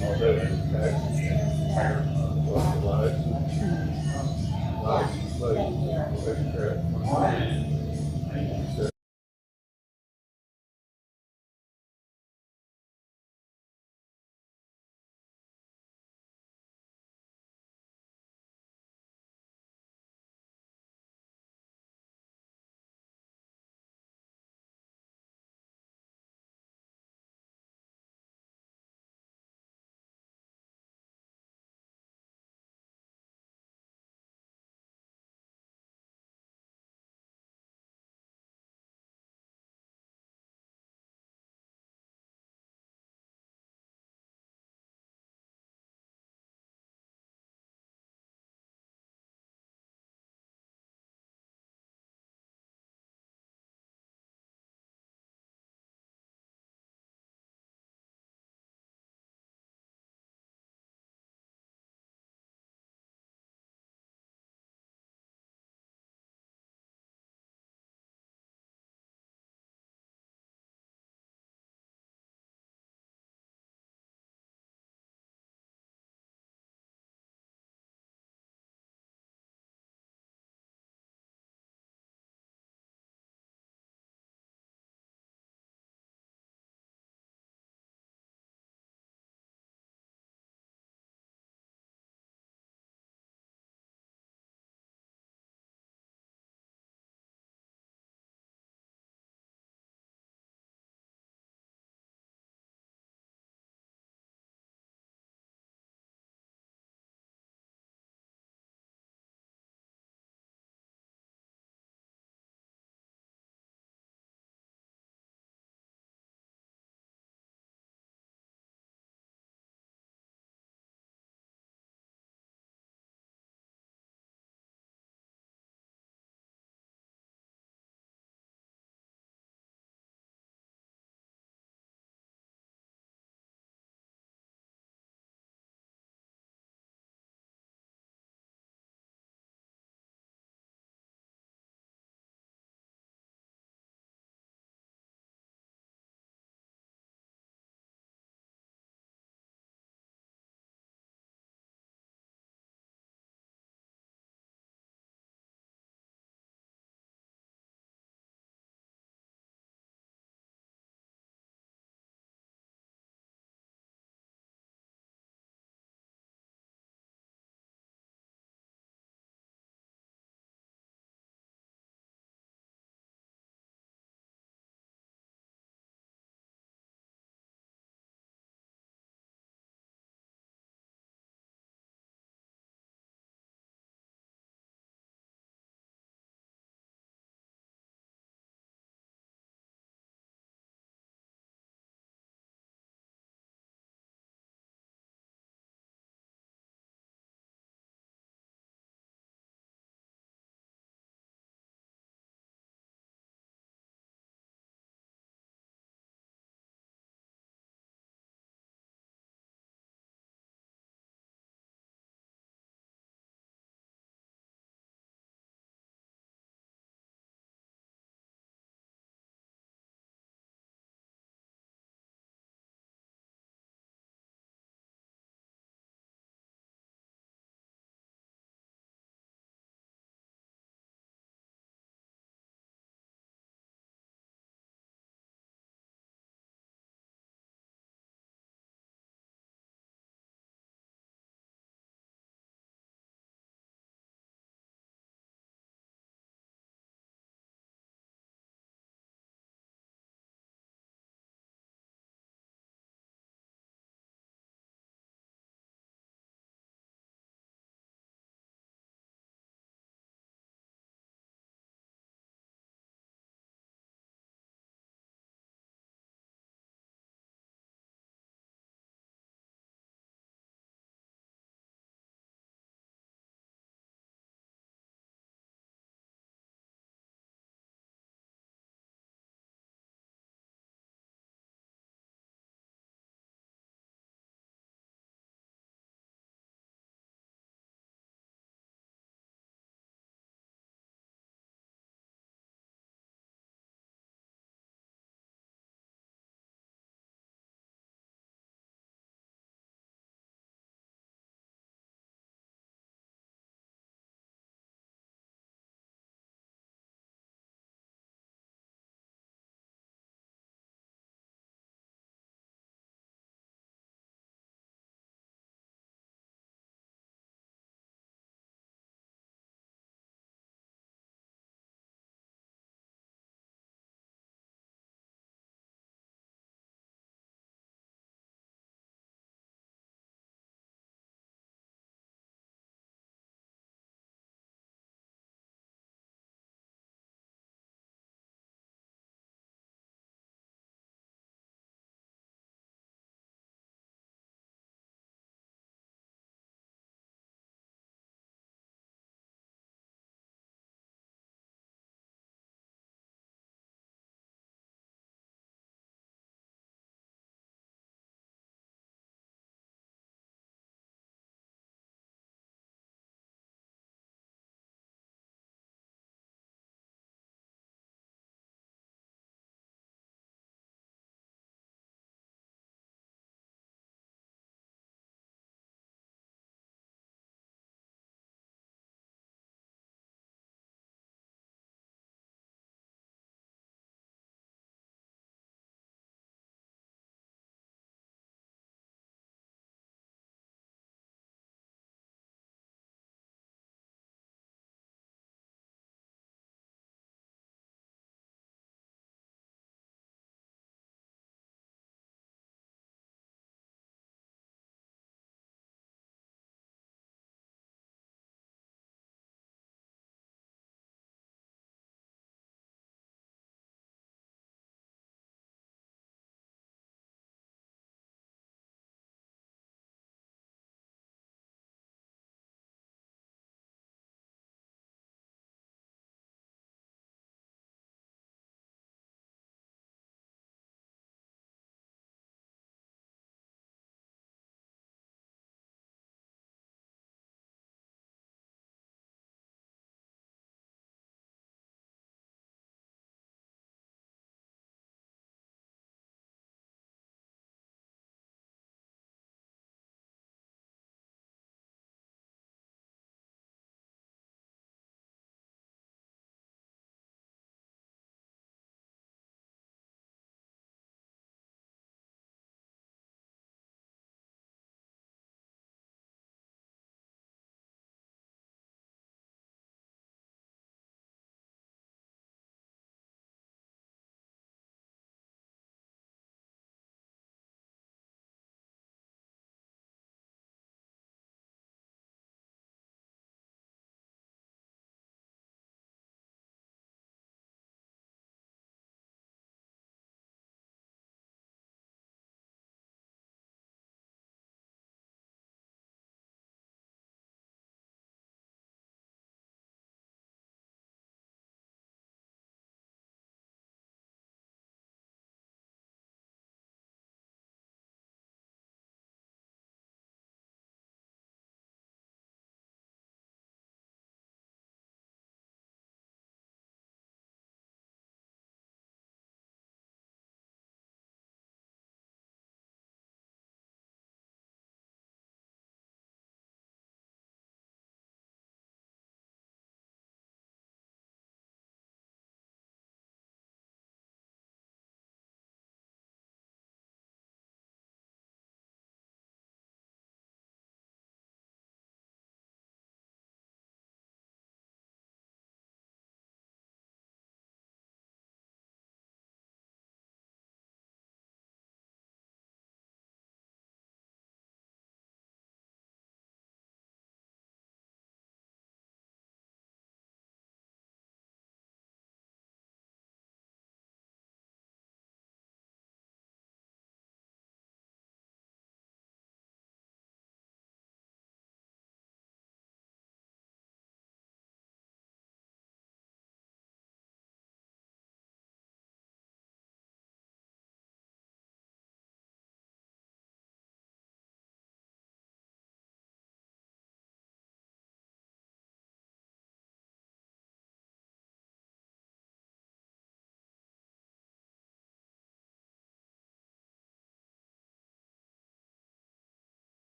Also, taxes, higher, license plate, extra.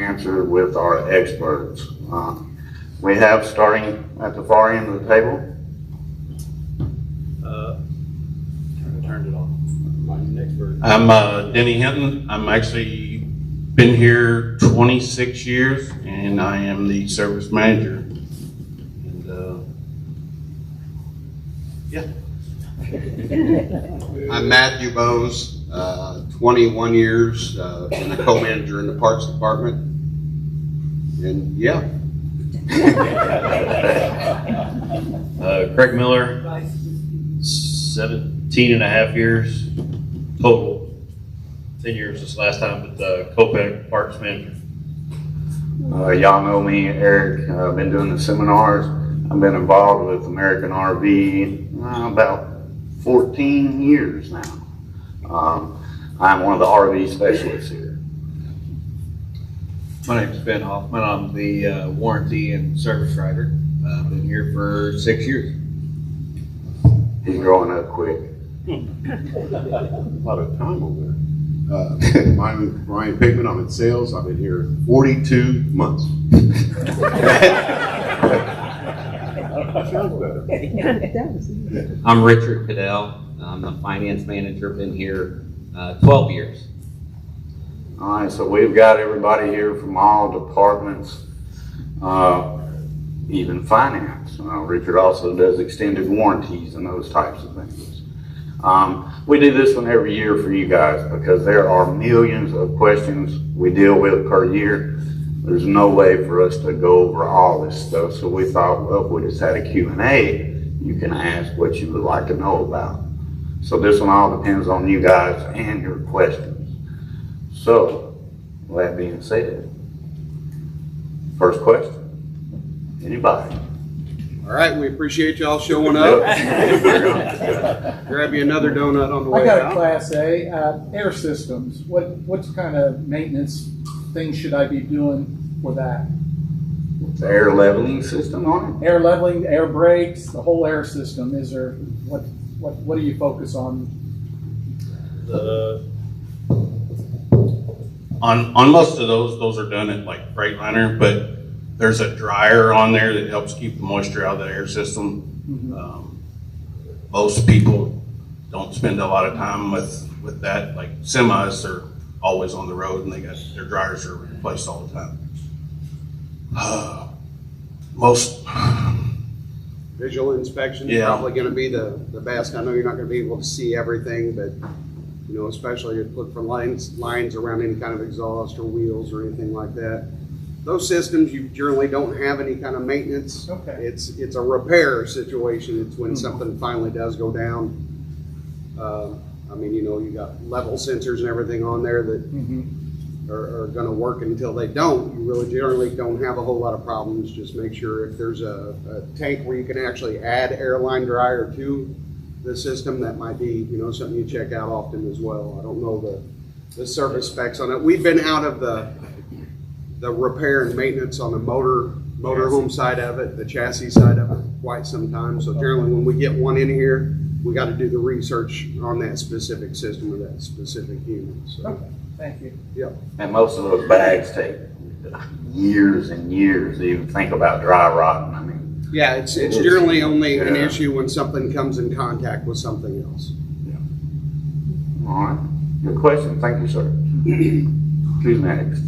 answered with our experts. We have, starting at the far end of the table, Turned it on. I'm Denny Hinton. I'm actually been here 26 years, and I am the service manager. And yeah. I'm Matthew Bowes, 21 years, and a co-manager in the Parks Department. And yeah. Craig Miller, 17 and a half years total. 10 years this last time with Copec Parks Manager. y'all know me, Eric. I've been doing the seminars. I've been involved with American RV about 14 years now. I'm one of the RV specialists here. My name's Ben Hoffman. I'm the warranty and service writer. I've been here for 6 years. He's growing up quick. A lot of time over there. My name is Brian Pigman. I'm in sales. I've been here 42 months. Sounds better. I'm Richard Cadell. I'm the finance manager. Been here 12 years. All right, so we've got everybody here from all departments, even finance. Richard also does extended warranties and those types of things. We do this one every year for you guys because there are millions of questions we deal with per year. There's no way for us to go over all this stuff, so we thought, well, if we just had a Q&A, you can ask what you would like to know about. So this one all depends on you guys and your questions. So, with that being said, first question, anybody? All right, we appreciate y'all showing up. Grab you another donut on the way I got a out. Class A, air systems. What kind of maintenance things should I be doing for that? The air leveling system on Air leveling, air brakes, the whole air system. Is there, what do you focus on? On most of those are done at like Freightliner, but there's a dryer on there that helps keep the moisture out of the air system. Most people don't spend a lot of time with that. Like semis are always on the road and their dryers are replaced all the time. Most Visual inspection is Yeah. probably going to be the best. I know you're not going to be able to see everything, but you know, especially if you look for lines around any kind of exhaust or wheels or anything like that. Those systems, you generally don't have any kind of maintenance. Okay. It's a repair situation. It's when something finally does go down. I mean, you know, you got level sensors and everything on there that are going to work until they don't. You really generally don't have a whole lot of problems. Just make sure if there's a tank where you can actually add airline dryer to the system, that might be, you know, something you check out often as well. I don't know the service specs on it. We've been out of the repair and maintenance on the motorhome side of it, the chassis side of it, quite some time. So generally when we get one in here, we got to do the research on that specific system or that specific unit. So, Okay, thank you. yeah. And most of those bags take years and years to even think about dry rotting. I mean, Yeah, it's generally only an Yeah. issue when something comes in contact with something else. all right. Good question. Thank you, sir. Who's next?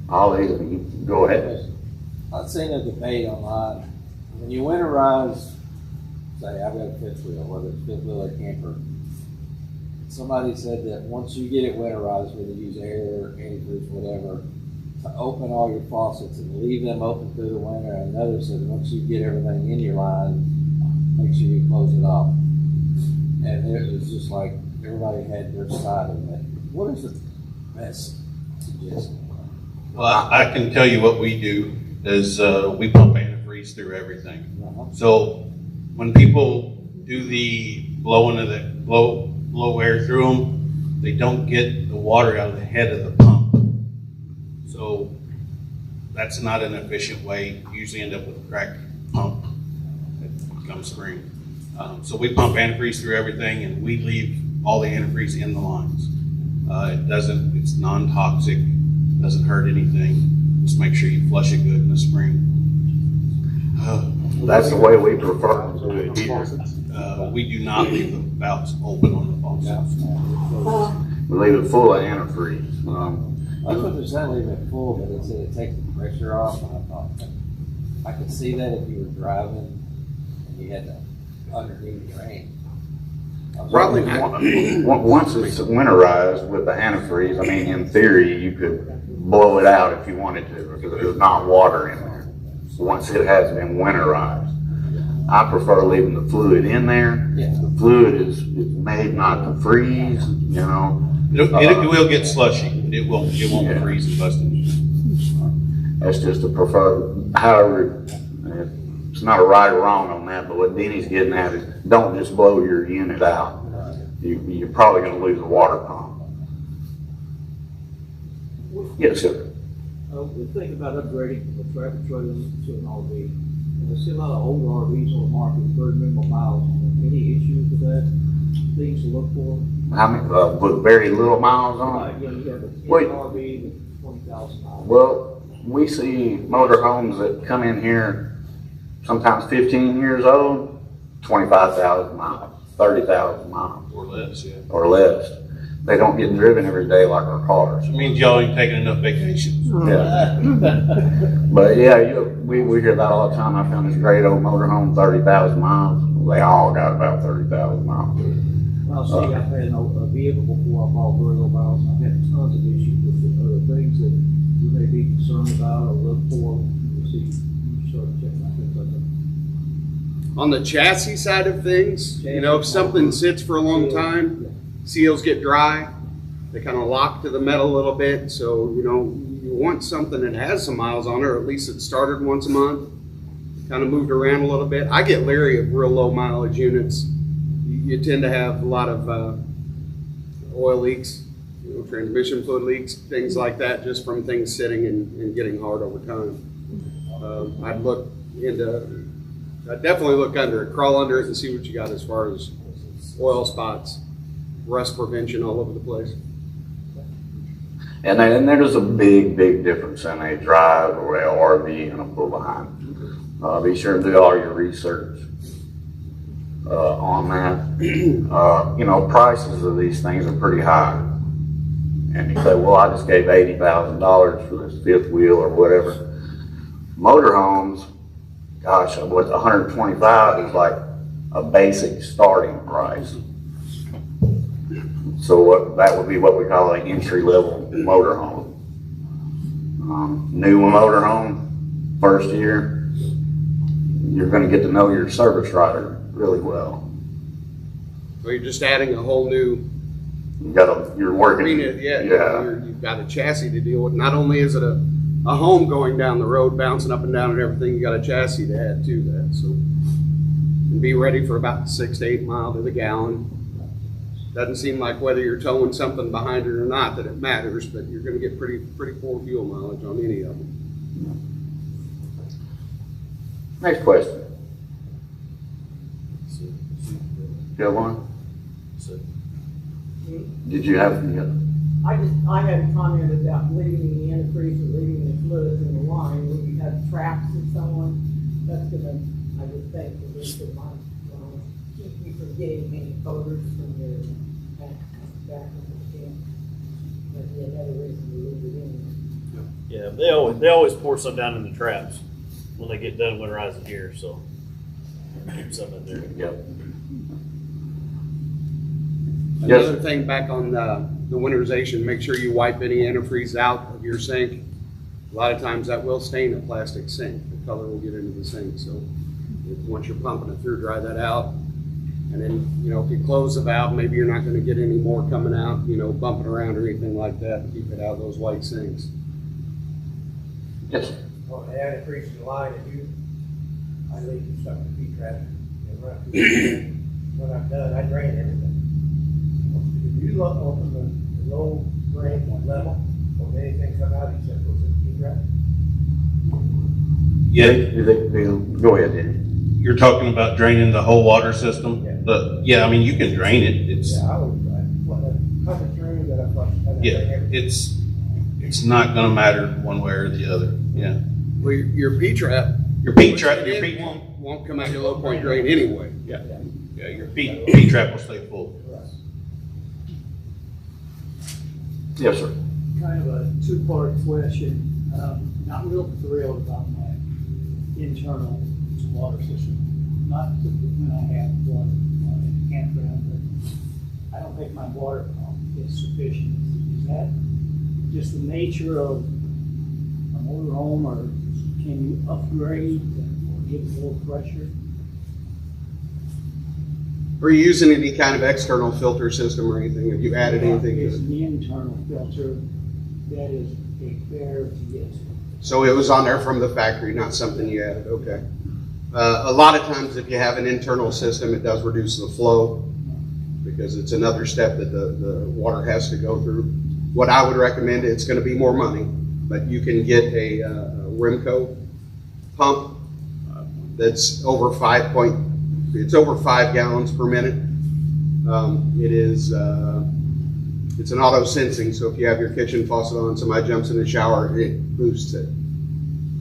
Ollie, you can go ahead. I've seen a debate online. When you winterize, say I've got a fifth wheel, whether it's fifth wheel or camper, somebody said that once you get it winterized, whether you use air, antifreeze, whatever, to open all your faucets and leave them open through the winter. And another said once you get everything in your line, make sure you close it off. And it was just like everybody had their side of it. What is the best suggestion? Well, I can tell you what we do is we pump antifreeze through everything. So when people do the blow air through them, they don't get the water out of the head of the pump. So that's not an efficient way. You usually end up with a cracked pump come spring. So we pump antifreeze through everything, and we leave all the antifreeze in the lines. It's non-toxic. Doesn't hurt anything. Just make sure you flush it good in the spring. That's the way we prefer to do it here. We do not leave the valves open on the faucet. We leave it full of antifreeze. That's what they're saying, leave it full, but it said it takes the pressure off, and I thought, I could see that if you were driving and you had to underneath drain. Probably Once it's winterized with the antifreeze, I mean, in theory, you could blow it out if you wanted to, because there's not water in there. Once it has been winterized. I prefer leaving the fluid in there. Yeah. The fluid is made not to freeze, you know. It will get slushy. It won't Yeah. freeze and bust. That's just a prefer, however, it's not a right or wrong on that, but what Denny's getting at is, don't just blow your unit out. You're probably gonna lose a water pump. Yes, sir. We think about upgrading from a tractor trailer to an RV. And we see a lot of old RVs on the market with very minimal miles on them. Any issues with that? Things to look for? How many, with very little miles on it? You know, you have a Wait. RV with 20,000 miles. Well, we see motorhomes that come in here, sometimes 15 years old, 25,000 miles, 30,000 miles Or less, yeah. or less. They don't get driven every day like our cars. It means y'all ain't taking enough vacations. Yeah. But yeah, we hear that all the time. I found this great old motorhome, 30,000 miles. They all got about 30,000 miles. Well, see, I've had a vehicle before I bought very low miles. I've had tons of issues with it. Other things that you may be concerned about or look for. You see, you start checking out things like that. On the chassis side of things, you know, if something sits for a long time, seals get dry, they kind of lock to the metal a little bit. So, you know, you want something that has some miles on it, or at least it started once a month, kind of moved around a little bit. I get leery of real low mileage units. You tend to have a lot of oil leaks, you know, transmission fluid leaks, things like that, just from things sitting and getting hard over time. I'd definitely look under it, crawl under it and see what you got as far as oil spots, rust prevention all over the place. And there's a big, big difference in a drive or a RV and a pull behind. Be sure to do all your research on that. You know, prices of these things are pretty high. And you say, well, I just gave $80,000 for this fifth wheel or whatever. Motorhomes, gosh, what 125 is like a basic starting price. So that would be what we call an entry-level motorhome. New motorhome, first year, you're going to get to know your service rider really well. So you're just adding a whole new You're working. arena. You've got a chassis to deal with. Not only is it a home going down the road, bouncing up and down and everything, you got a chassis to add to that. So and be ready for about 6 to 8 miles to the gallon. Doesn't seem like whether you're towing something behind it or not that it matters, but you're going to get pretty poor fuel mileage on any of them. Next question. You have one? Did you have any other? I had a comment about leaving the antifreeze or leaving the fluids in the line when you have traps and so on. That's gonna, I would think, at least it might keep you from getting any odors from your back of the can. That'd be another reason to leave it in. Yeah, they always pour some down in the traps when they get done winterizing here, so keep some in there. Yep. Another thing back on the winterization, make sure you wipe any antifreeze out of your sink. A lot of times that will stain a plastic sink. The color will get into the sink. So once you're pumping it through, dry that out. And then, you know, if you close the valve, maybe you're not going to get any more coming out, you know, bumping around or anything like that. Keep it out of those white sinks. Yes. On the antifreeze in the line, I leave some to feed trash and run through the when I'm done, I drain everything. If you look open the low drain level, or anything come out except for the feed trash. Yeah. Go ahead, Danny. You're talking about draining the whole water system? Yeah. I mean, you can drain it. It's, Yeah, I would, what a cover drain that I flush. yeah, it's, it's not gonna matter one way or the other, yeah. Well, your P-trap. Your P-trap, your it P, won't come out your low point drain anyway. yeah, your P-trap will stay full. Yes, sir. Kind of a two-part question. Not real thrilled about my internal water system. Not when I have one in the campground, but I don't think my water pump is sufficient. Is that just the nature of a motorhome, or can you upgrade or give more pressure? Are you using any kind of external filter system or anything? Have you added anything to It's it? the internal filter that is a bear to get to. So it was on there from the factory, not something you added, okay. A lot of times if you have an internal system, it does reduce the flow because it's another step that the water has to go through. What I would recommend, it's gonna be more money, but you can get a Rimco pump that's over 5 gallons per minute. It's an auto sensing, so if you have your kitchen faucet on, somebody jumps in the shower, it boosts it.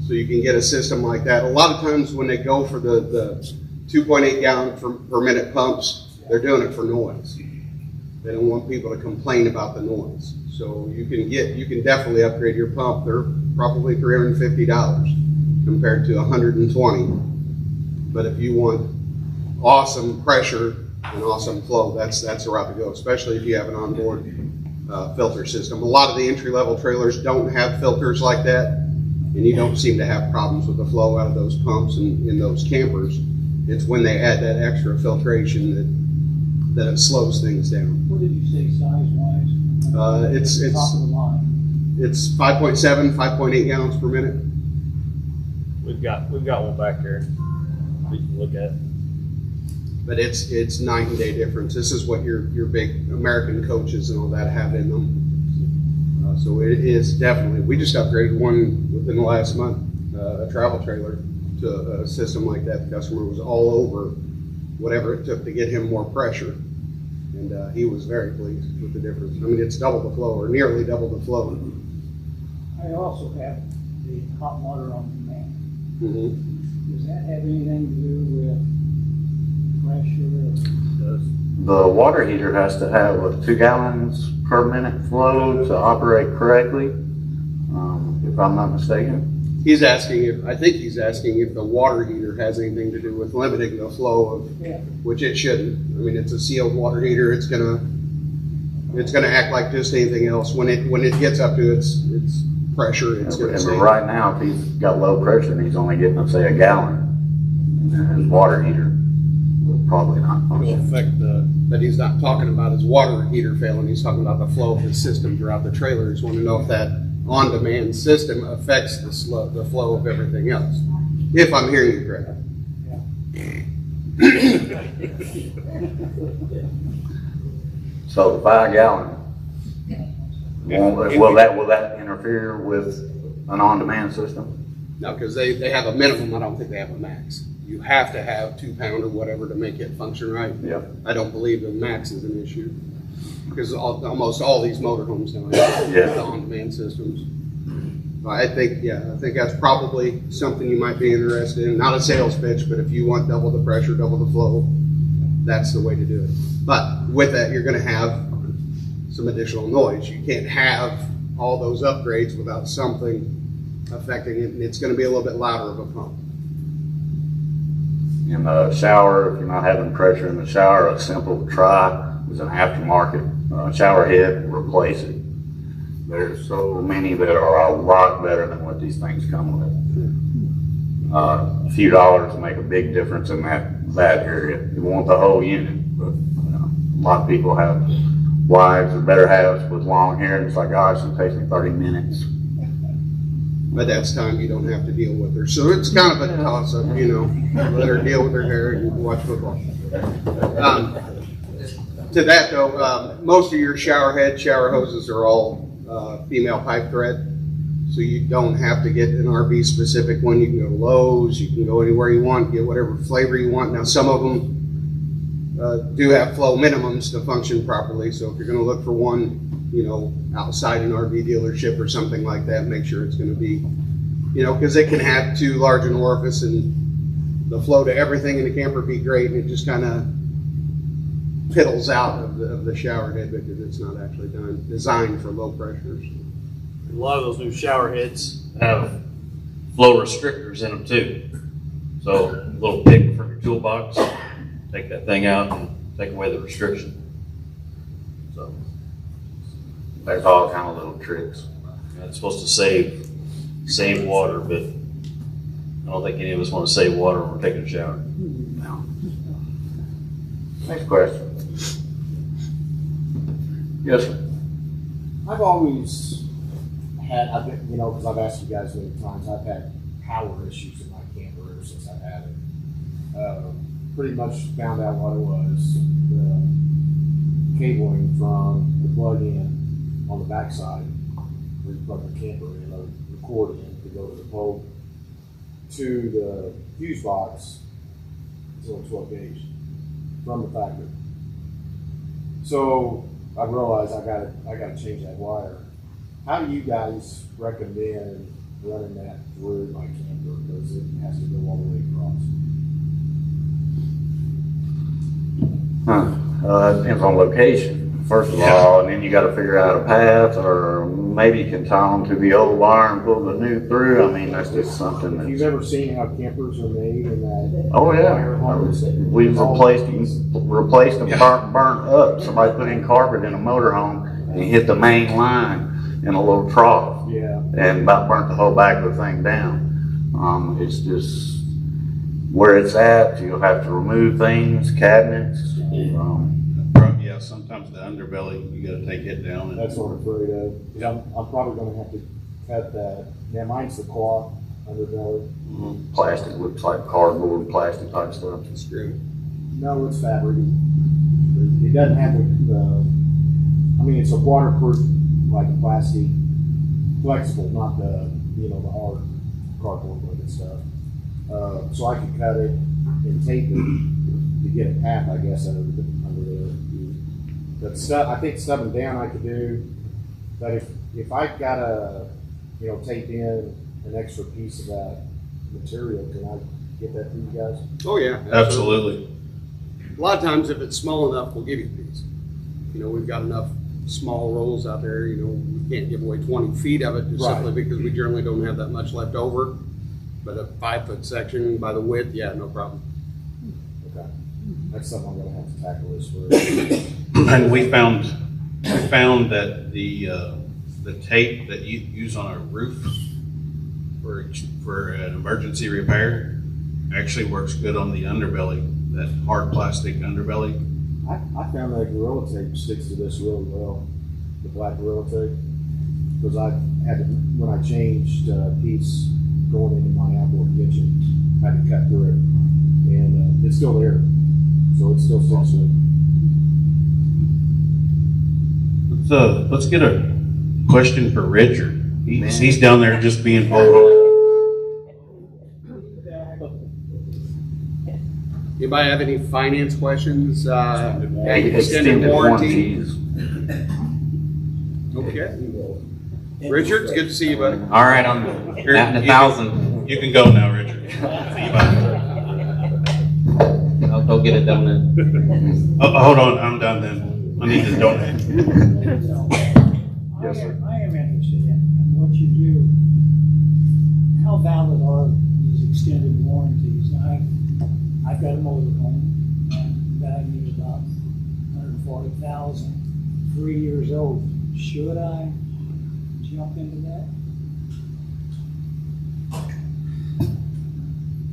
So you can get a system like that. A lot of times when they go for the 2.8 gallon per minute pumps, they're doing it for noise. They don't want people to complain about the noise. So you can definitely upgrade your pump. They're probably $350 compared to $120. But if you want awesome pressure and awesome flow, that's the route to go, especially if you have an onboard filter system. A lot of the entry-level trailers don't have filters like that, and you don't seem to have problems with the flow out of those pumps and in those campers. It's when they add that extra filtration that it slows things down. What did you say size-wise? It's Top of the line. It's 5.7, 5.8 gallons per minute. We've got one back there we can look at. But it's night and day difference. This is what your big American coaches and all that have in them. So it is definitely, we just upgraded one within the last month, a travel trailer to a system like that. The customer was all over whatever it took to get him more pressure. And he was very pleased with the difference. I mean, it's double the flow or nearly double the flow. I also have the hot water on demand. Mm-hmm. Does that have anything to do with pressure? The water heater has to have 2 gallons per minute flow to operate correctly, if I'm not mistaken. I think he's asking if the water heater has anything to do with limiting the flow of, which it shouldn't. I mean, it's a sealed water heater. It's gonna act like just anything else. When it gets up to its pressure, it's gonna stay. Right now, if he's got low pressure and he's only getting, let's say, a gallon, his water heater will probably not function. But he's not talking about his water heater failing. He's talking about the flow of his system throughout the trailer. He's wanting to know if that on-demand system affects the flow of everything else. If I'm hearing you correctly. So the 5 gallon, will that interfere with an on-demand system? No, because they have a minimum. I don't think they have a max. You have to have 2 pound or whatever to make it function right. Yep. I don't believe the max is an issue because almost all these motorhomes now have the on-demand systems. I think that's probably something you might be interested in. Not a sales pitch, but if you want double the pressure, double the flow, that's the way to do it. But with that, you're going to have some additional noise. You can't have all those upgrades without something affecting it, and it's going to be a little bit louder of a pump. In the shower, if you're not having pressure in the shower, a simple try is an aftermarket shower head, replace it. There's so many that are a lot better than what these things come with. A few dollars will make a big difference in that area. You want the whole unit, but a lot of people have wives or better halves with long hair, and it's like, gosh, it takes me 30 minutes. But that's time you don't have to deal with her. So it's kind of a toss-up, let her deal with her hair and watch football. To that though, most of your shower hoses are all female pipe thread. So you don't have to get an RV specific one. You can go to Lowe's, you can go anywhere you want, get whatever flavor you want. Now some of them do have flow minimums to function properly. So if you're gonna look for one you know, outside an RV dealership or something like that, make sure it's gonna be, you know, because it can have too large an orifice and the flow to everything in the camper be great, and it just kind of piddles out of the shower head because it's not actually designed for low pressures. A lot of those new shower heads have flow restrictors in them too. So a little pick from your toolbox, take that thing out and take away the restriction. So There's all kind of little tricks. it's supposed to save water, but I don't think any of us want to save water when we're taking a shower. No. Next question. Yes, sir. I've always had, you know, because I've asked you guys many times, I've had power issues in my camper ever since I've had it. Pretty much found out what it was. The cabling from the plug-in on the backside, where you plug the camper in, or the cord in to go to the pole, to the fuse box, it's only 12 gauge from the factory. So I realized I gotta change that wire. How do you guys recommend running that through my camper, because it has to go all the way across? Depends on location, first of all, and then you gotta figure out a path, or maybe you can tie them to the old wire and pull the new through. I mean, that's just something If that's... you've ever seen how campers are made and that. Oh, yeah. wire harness, We've replaced them burnt up. Somebody put in carpet in a motorhome and hit the main line in a little trough. Yeah. And about burnt the whole back of the thing down. It's just where it's at. You'll have to remove things, cabinets. Yeah, sometimes the underbelly, you gotta take it down. That's what I'm afraid of. I'm probably gonna have to cut that. Yeah, mine's the cloth underbelly. Plastic looks like cardboard, plastic type stuff. It's true. No, it's fabric. It doesn't have the I mean, it's a waterproof, like plastic, flexible, not the, you know, the hard cardboard looking stuff. So I could cut it and tape it to get a path, I guess, under there. But I think stubbing down I could do. But if I gotta, you know, tape in an extra piece of that material, can I get that for you guys? Oh, yeah. Absolutely. A lot of times, if it's small enough, we'll give you a piece. You know, we've got enough small rolls out there, you know, we can't give away 20 feet of it just simply because we generally don't have that much left over. But a 5-foot section by the width, yeah, no problem. Okay. That's something I'm gonna have to tackle this for. And we found that the tape that you use on a roof for an emergency repair actually works good on the underbelly, that hard plastic underbelly. I found that Gorilla Tape sticks to this really well, the black Gorilla Tape, because I had to, when I changed a piece going into my outdoor kitchen, I had to cut through it, and it's still there, so it still sticks to it. Let's get a question for Richard. He's down there just being bold. Anybody have any finance questions? Extended warranties. Okay. Richard, it's good to see you, buddy. All right, I'm at 1,000. You can go now, Richard. See you, bye. I'll go get a donut. Oh, hold on, I'm done then. I need to donate. Yes, sir. I am interested in what you do. How valid are these extended warranties? I've got a motorhome, valued about $140,000, 3 years old. Should I jump into that?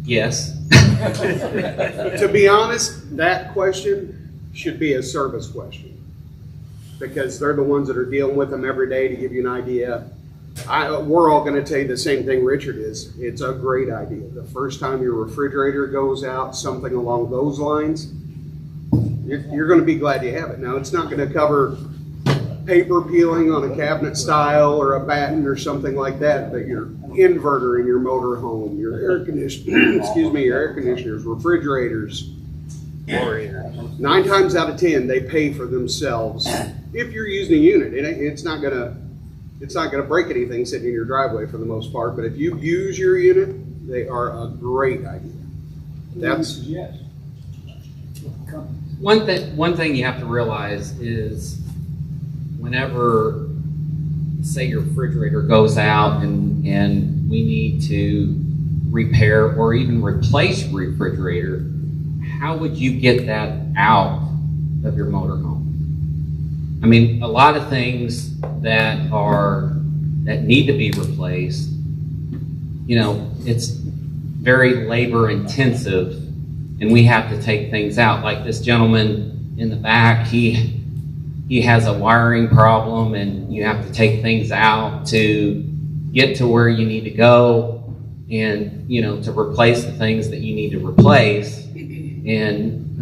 Yes. To be honest, that question should be a service question, because they're the ones that are dealing with them every day to give you an idea. We're all going to tell you the same thing Richard is. It's a great idea. The first time your refrigerator goes out, something along those lines, you're going to be glad you have it. Now, it's not going to cover paper peeling on a cabinet style or a batten or something like that, but your inverter in your motor home, your air conditioner, your air conditioners, refrigerators, 9 times out of 10, they pay for themselves if you're using a unit, it's not gonna break anything sitting in your driveway for the most part, but if you use your unit, they are a great idea. That's, yes. One thing you have to realize is whenever, say, your refrigerator goes out and we need to repair or even replace your refrigerator, how would you get that out of your motorhome? I mean, a lot of things that need to be replaced, you know, it's very labor intensive, and we have to take things out. Like this gentleman in the back, he has a wiring problem, and you have to take things out to get to where you need to go, and you know, to replace the things that you need to replace. And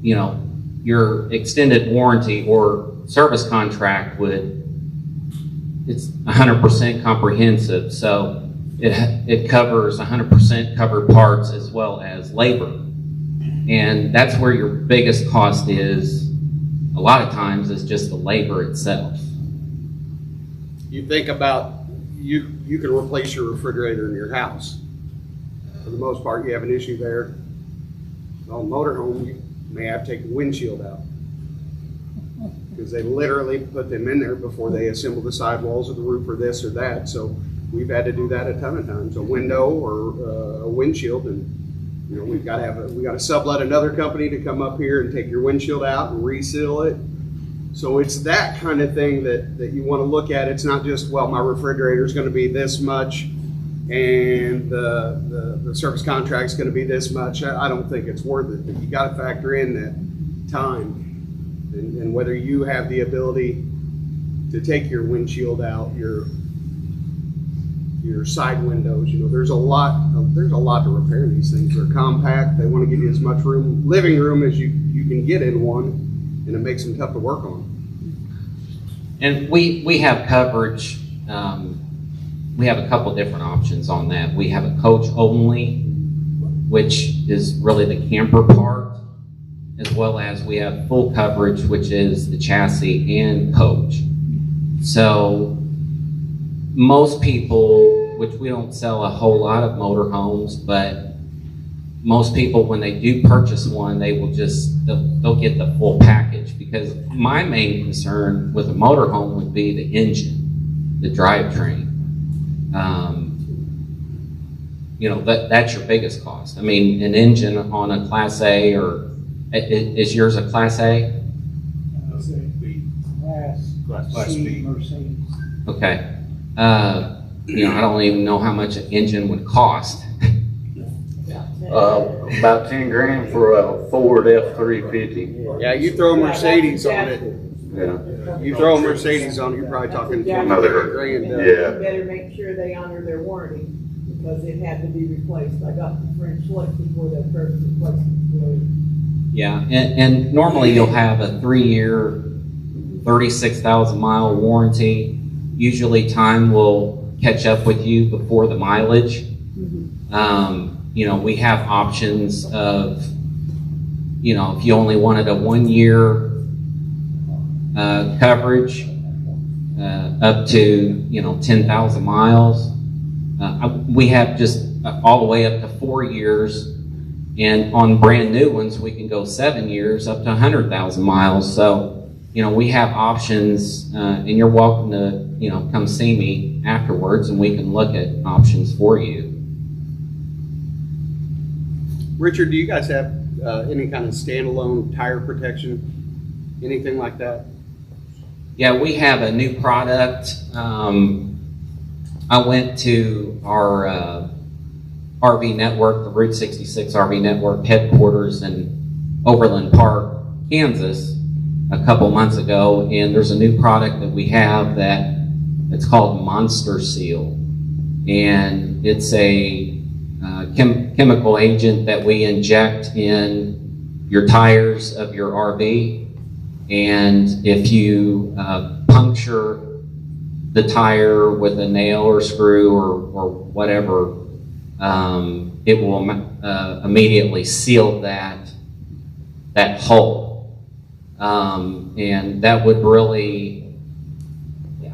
you know, your extended warranty or service contract it's 100% comprehensive, so it covers 100% covered parts as well as labor, and that's where your biggest cost is. A lot of times is just the labor itself. you think about, you can replace your refrigerator in your house. For the most part, you have an issue there. On motorhome, you may have to take the windshield out, because they literally put them in there before they assemble the sidewalls or the roof or this or that. So we've had to do that a ton of times, a window or a windshield, and you know, we got to sublet another company to come up here and take your windshield out and reseal it. So it's that kind of thing that you want to look at. It's not just, well, my refrigerator is going to be this much and the service contract is going to be this much. I don't think it's worth it. But you got to factor in that time and whether you have the ability to take your windshield out, your side windows. You know, there's a lot to repair these things. They're compact. They want to give you as much living room as you can get in one, and it makes them tough to work on. And we have coverage. We have a couple different options on that. We have a coach only, which is really the camper part, as well as we have full coverage, which is the chassis and coach. So most people, which we don't sell a whole lot of motorhomes, but most people, when they do purchase one, they'll get the full package, because my main concern with a motorhome would be the engine, the drivetrain. You know, that's your biggest cost. I mean, an engine on a Class A, or is yours a Class A? Class B. Mercedes. Okay. You know, I don't even know how much an engine would cost. About 10 grand for a Ford F-350. Yeah, you throw a Mercedes on it. Yeah. You throw a Mercedes on it, you're probably talking Another grand. yeah. You better make sure they honor their warranty, because it had to be replaced. I got the French lick before that first replacement. Yeah, and normally you'll have a 3-year, 36,000 mile warranty. Usually time will catch up with you before the mileage. You know, we have options of, you know, if you only wanted a 1-year coverage up to, you know, 10,000 miles. We have just all the way up to 4 years, and on brand new ones we can go 7 years up to 100,000 miles. So, you know, we have options, and you're welcome to, you know, come see me afterwards and we can look at options for you. Richard, do you guys have any kind of standalone tire protection, anything like that? Yeah, we have a new product. I went to our RV network, the Route 66 RV network headquarters in Overland Park, Kansas, a couple months ago, and there's a new product that we have it's called Monster Seal, and it's a chemical agent that we inject in your tires of your RV, and if you puncture the tire with a nail or screw or whatever, it will immediately seal that hole. And that would really,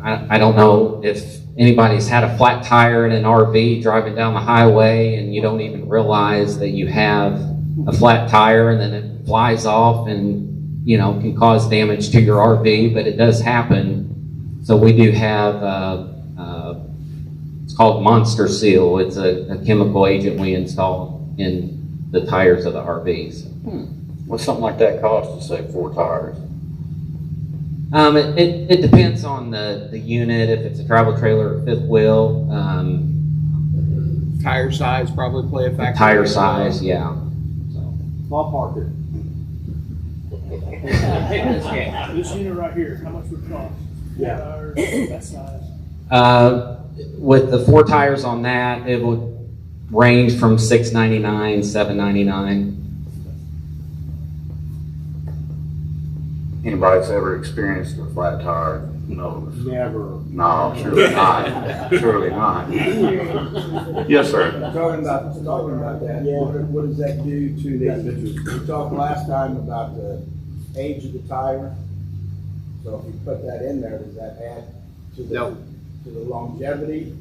I don't know if anybody's had a flat tire in an RV driving down the highway and you don't even realize that you have a flat tire, and then it flies off and, you know, can cause damage to your RV, but it does happen. So we do have, it's called Monster Seal. It's a chemical agent we install in the tires of the RVs. What's something like that cost to say 4 tires? It depends on the unit, if it's a travel trailer or fifth wheel. Tire size probably play a factor. Tire size, yeah. Ballpark it. This unit right here, how much would it cost? Yeah. That size. With the 4 tires on that, it would range from $699, $799. Anybody that's ever experienced a flat tire knows. Never. No, surely not. Surely not. Yes, sir. Talking about that, what does that do to the, we talked last time about the age of the tire. So if you put that in there, does that add to the, No. to the longevity?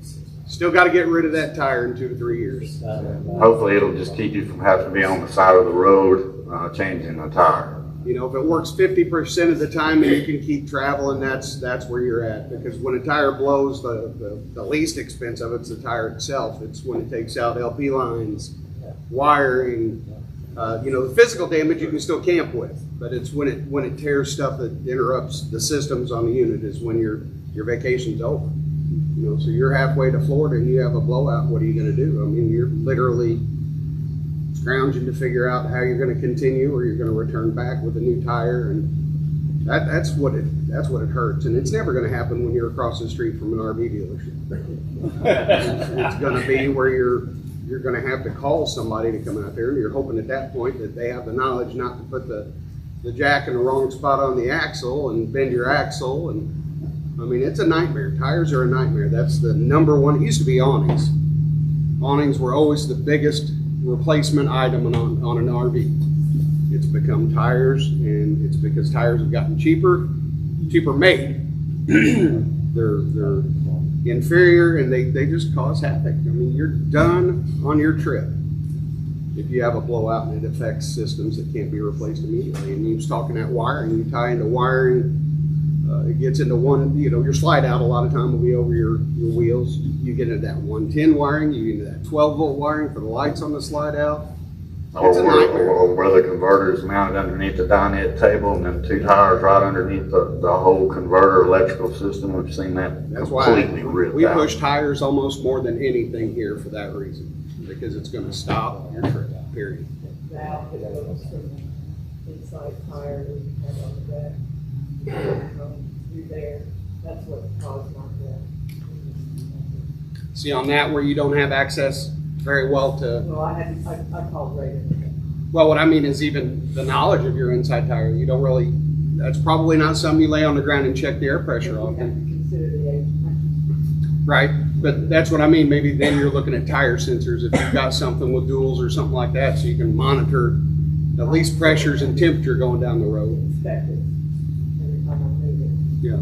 Still got to get rid of that tire in 2 to 3 years. Hopefully it'll just keep you from having to be on the side of the road changing a tire. You know, if it works 50% of the time and you can keep traveling, that's where you're at. Because when a tire blows, the least expense of it's the tire itself. It's when it takes out LP lines, wiring. You know, the physical damage you can still camp with, but it's when it tears stuff that interrupts the systems on the unit is when your vacation's over. You know, so you're halfway to Florida and you have a blowout. What are you going to do? I mean, you're literally scrounging to figure out how you're going to continue, or you're going to return back with a new tire, and that's what it hurts. And it's never going to happen when you're across the street from an RV dealership. It's going to be where you're going to have to call somebody to come out there, and you're hoping at that point that they have the knowledge not to put the jack in the wrong spot on the axle and bend your axle. And I mean, it's a nightmare. Tires are a nightmare. That's the number one. It used to be awnings. Awnings were always the biggest replacement item on an RV. It's become tires, and it's because tires have gotten cheaper made. they're inferior, and they just cause havoc. I mean, you're done on your trip if you have a blowout and it affects systems that can't be replaced immediately. And you was talking that wiring, you tie into wiring, it gets into one, you know, your slide out a lot of time will be over your wheels. You get into that 110 wiring, you get into that 12-volt wiring for the lights on the slide out. Or where the converter is mounted underneath the dinette table, and then 2 tires right underneath the whole converter electrical system. We've seen that That's completely why ripped we out. push tires almost more than anything here for that reason, because it's going to stop your trip, period. Valve that goes from the inside tire that you have on the back. Through there, that's what caused my death. See, on that where you don't have access very well to, Well, I called right in. well, what I mean is even the knowledge of your inside tire, you don't really, that's probably not something you lay on the ground and check the air pressure You have to on. consider the age. Right, but that's what I mean, maybe then you're looking at tire sensors if you've got something with duals or something like that, so you can monitor at least pressures and temperature going down the road. Inspect it every time I move it. Yeah.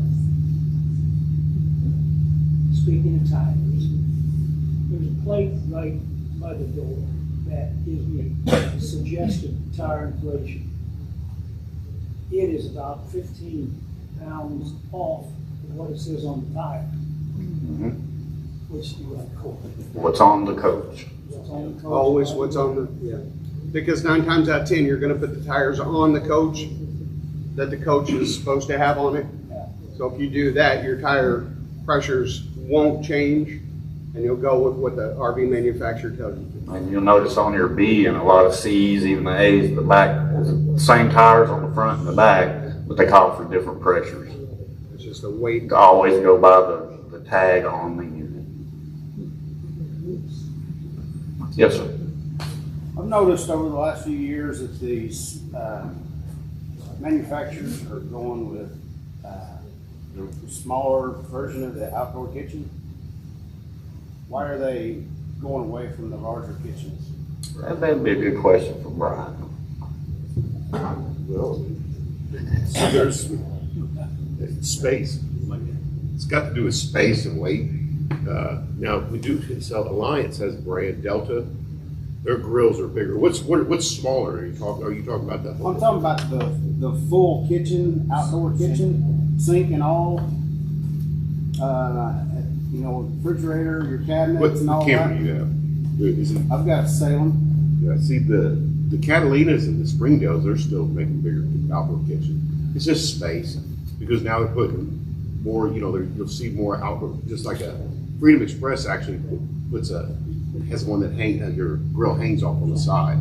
Speaking of tires, there's a plate right by the door that gives me a suggested tire inflation. It is about 15 pounds off of what it says on the tire. Which do you like call it? What's on the coach? What's on the coach? Always what's on the, yeah. Because 9 times out of 10, you're gonna put the tires on the coach that the coach is supposed to have on it. So if you do that, your tire pressures won't change, and you'll go with what the RV manufacturer tells you to. And you'll notice on your B and a lot of C's, even the A's, the back, same tires on the front and the back, but they call for different pressures. It's just a weight. Always go by the tag on the unit. Yes, sir. I've noticed over the last few years that these manufacturers are going with the smaller version of the outdoor kitchen. Why are they going away from the larger kitchens? That'd be a good question for Brian. Well, So there's space. It's got to do with space and weight. Now we do sell. Alliance has a brand, Delta. Their grills are bigger. What's smaller? Are you talking about that? I'm talking about the full kitchen, outdoor kitchen, sink and all. You know, refrigerator, your cabinets, What and all camper that. do you have? Is it? I've got a Salem. Yeah. See the Catalinas and the Springdales. They're still making bigger outdoor kitchen. It's just space because now they're putting more. You know, you'll see more outdoor. Just like a Freedom Express actually has one that your grill hangs off on the side.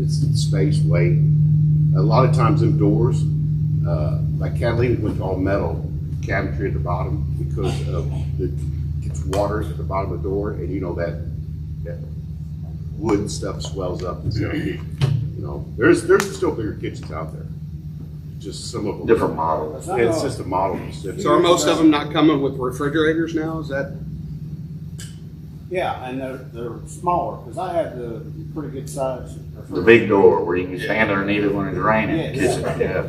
It's space, weight. A lot of times indoors, like Catalina went to all metal cabinetry at the bottom because of it's water at the bottom of the door, and you know that wood stuff swells up and stuff. You know, there's still bigger kitchens out there. Just some of them Different models. Yeah, it's just a model. So are most of them not coming with refrigerators now? Is that? Yeah, and they're smaller because I had the pretty good size. The big door where you can stand underneath it when it's raining. Yes. Kitchen, yeah.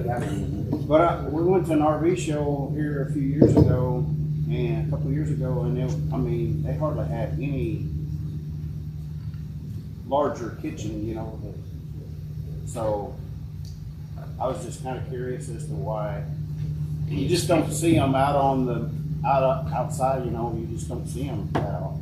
But we went to an RV show here a few years ago, and a couple of years ago, and they hardly had any larger kitchen, you know. So I was just kind of curious as to why you just don't see them outside. You know, you just don't see them at all.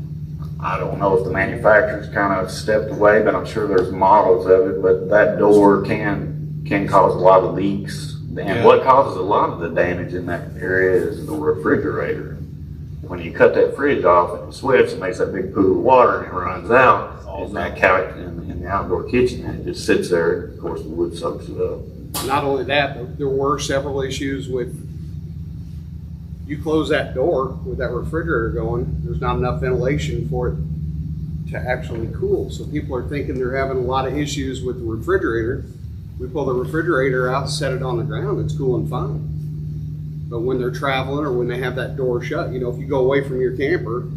I don't know if the manufacturer's kind of stepped away, but I'm sure there's models of it. But that door can cause a lot of leaks. And what causes a lot of the damage in that area is the refrigerator. When you cut that fridge off and the switch, it makes that big pool of water and it runs out in that couch in the outdoor kitchen, and it just sits there. Of course, the wood soaks it up. Not only that, but there were several issues with you close that door with that refrigerator going, there's not enough ventilation for it to actually cool. So people are thinking they're having a lot of issues with the refrigerator. We pull the refrigerator out, set it on the ground, it's cooling fine. But when they're traveling or when they have that door shut, you know, if you go away from your camper,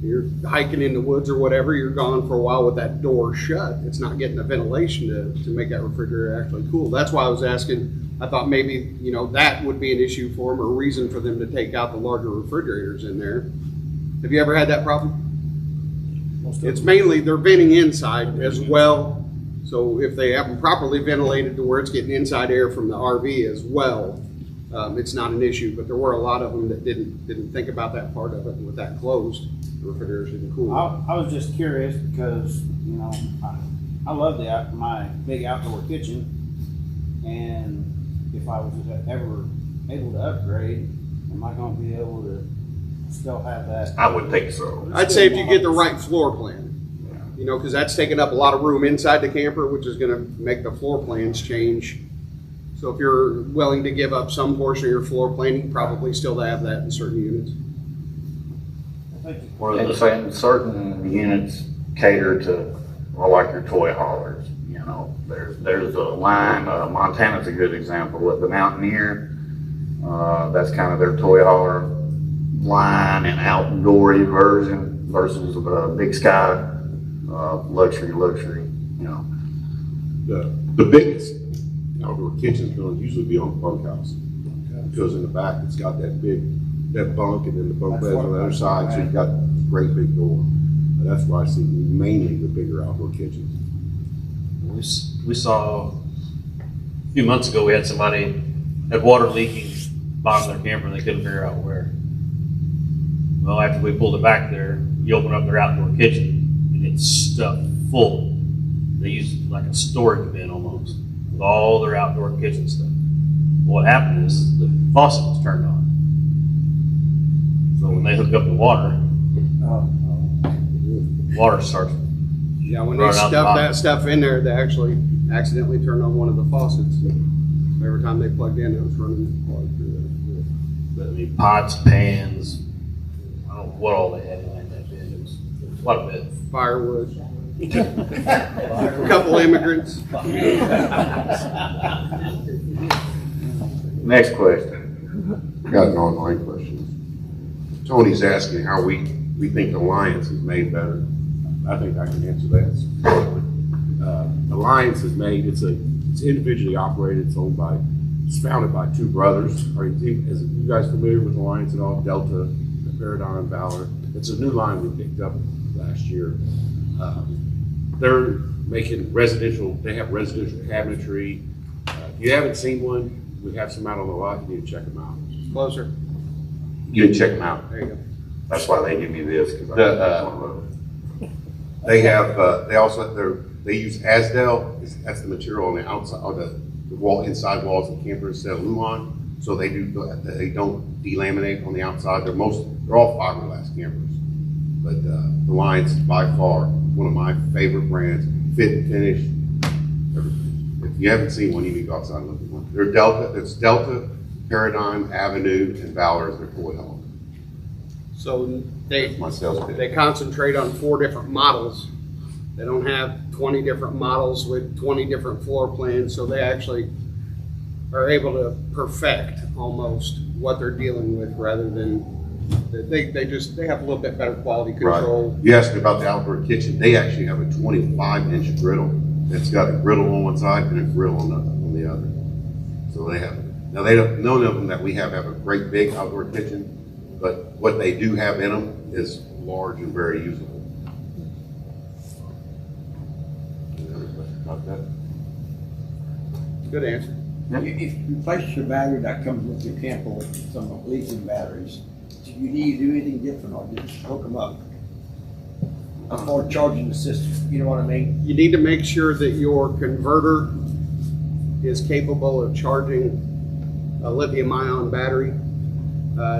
you're hiking in the woods or whatever, you're gone for a while with that door shut. It's not getting the ventilation to make that refrigerator actually cool. That's why I was asking. I thought maybe, you know, that would be an issue for them or a reason for them to take out the larger refrigerators in there. Have you ever had that problem? It's mainly they're venting inside as well. So if they have them properly ventilated to where it's getting inside air from the RV as well, it's not an issue. But there were a lot of them that didn't think about that part of it. And with that closed, the refrigerators didn't cool. I was just curious because, you know, I love my big outdoor kitchen, and if I was ever able to upgrade, am I going to be able to still have that? I would think so. I'd say if you get the right floor plan, you know, because that's taking up a lot of room inside the camper, which is going to make the floor plans change. So if you're willing to give up some portion of your floor plan, you can probably still have that in certain units. Or the same, certain units cater to, well, like your toy haulers. You know, there's a line. Montana's a good example of the Mountaineer. That's kind of their toy hauler line and outdoory version versus Big Sky luxury. You know, the biggest outdoor kitchen is going to usually be on the bunkhouse because in the back it's got that bunk and then the bunk beds on the other side, so you've got a great big door. And that's why I see mainly the bigger outdoor kitchens. We saw a few months ago, we had somebody had water leaking bottom of their camper and they couldn't figure out where. Well, after we pulled it back there, you open up their outdoor kitchen and it's stuffed full. They use it like a storage bin almost with all their outdoor kitchen stuff. What happened is the faucet was turned on. So when they hook up the water, water starts. Yeah, when they stuff that stuff in there, they actually accidentally turned on one of the faucets. Every time they plugged in, it was running water through the pots, pans, I don't know what all they had in that bin. It was quite a bit. Firewood. A couple immigrants. Next question. Got an online question. Tony's asking how we think Alliance is made better. I think I can answer that. Alliance is made, it's a It's individually operated. It's founded by two brothers. Are you guys familiar with Alliance at all? Delta, Paradigm, Valor. It's a new line we picked up last year. They're making residential. They have residential cabinetry. If you haven't seen one, we have some out on the lot. You need to check them out. Closer. You can check them out. There you go. That's why they give me this, because They have. They also they use Asdel. That's the material on the outside, or the wall inside walls of campers instead of Luan. So they don't delaminate on the outside. They're all fiberglass campers. But the Alliance is by far one of my favorite brands. Fit and finish. If you haven't seen one, you need to go outside and look at one. They're Delta. It's Delta, Paradigm, Avenue, and Valor as their fully held. So they My sales pitch. they concentrate on 4 different models. They don't have 20 different models with 20 different floor plans, so they actually are able to perfect almost what they're dealing with rather than they have a little bit better quality control. Right. You asked me about the outdoor kitchen. They actually have a 25-inch griddle. It's got a griddle on one side and a grill on the other. So they have. Now none of them that we have a great big outdoor kitchen, but what they do have in them is large and very usable. Any other questions about that? Good answer. If you replace your battery that comes with your camper with some leasing batteries, do you need to do anything different or just hook them up? Or charging the system, you know what I mean? You need to make sure that your converter is capable of charging a lithium-ion battery.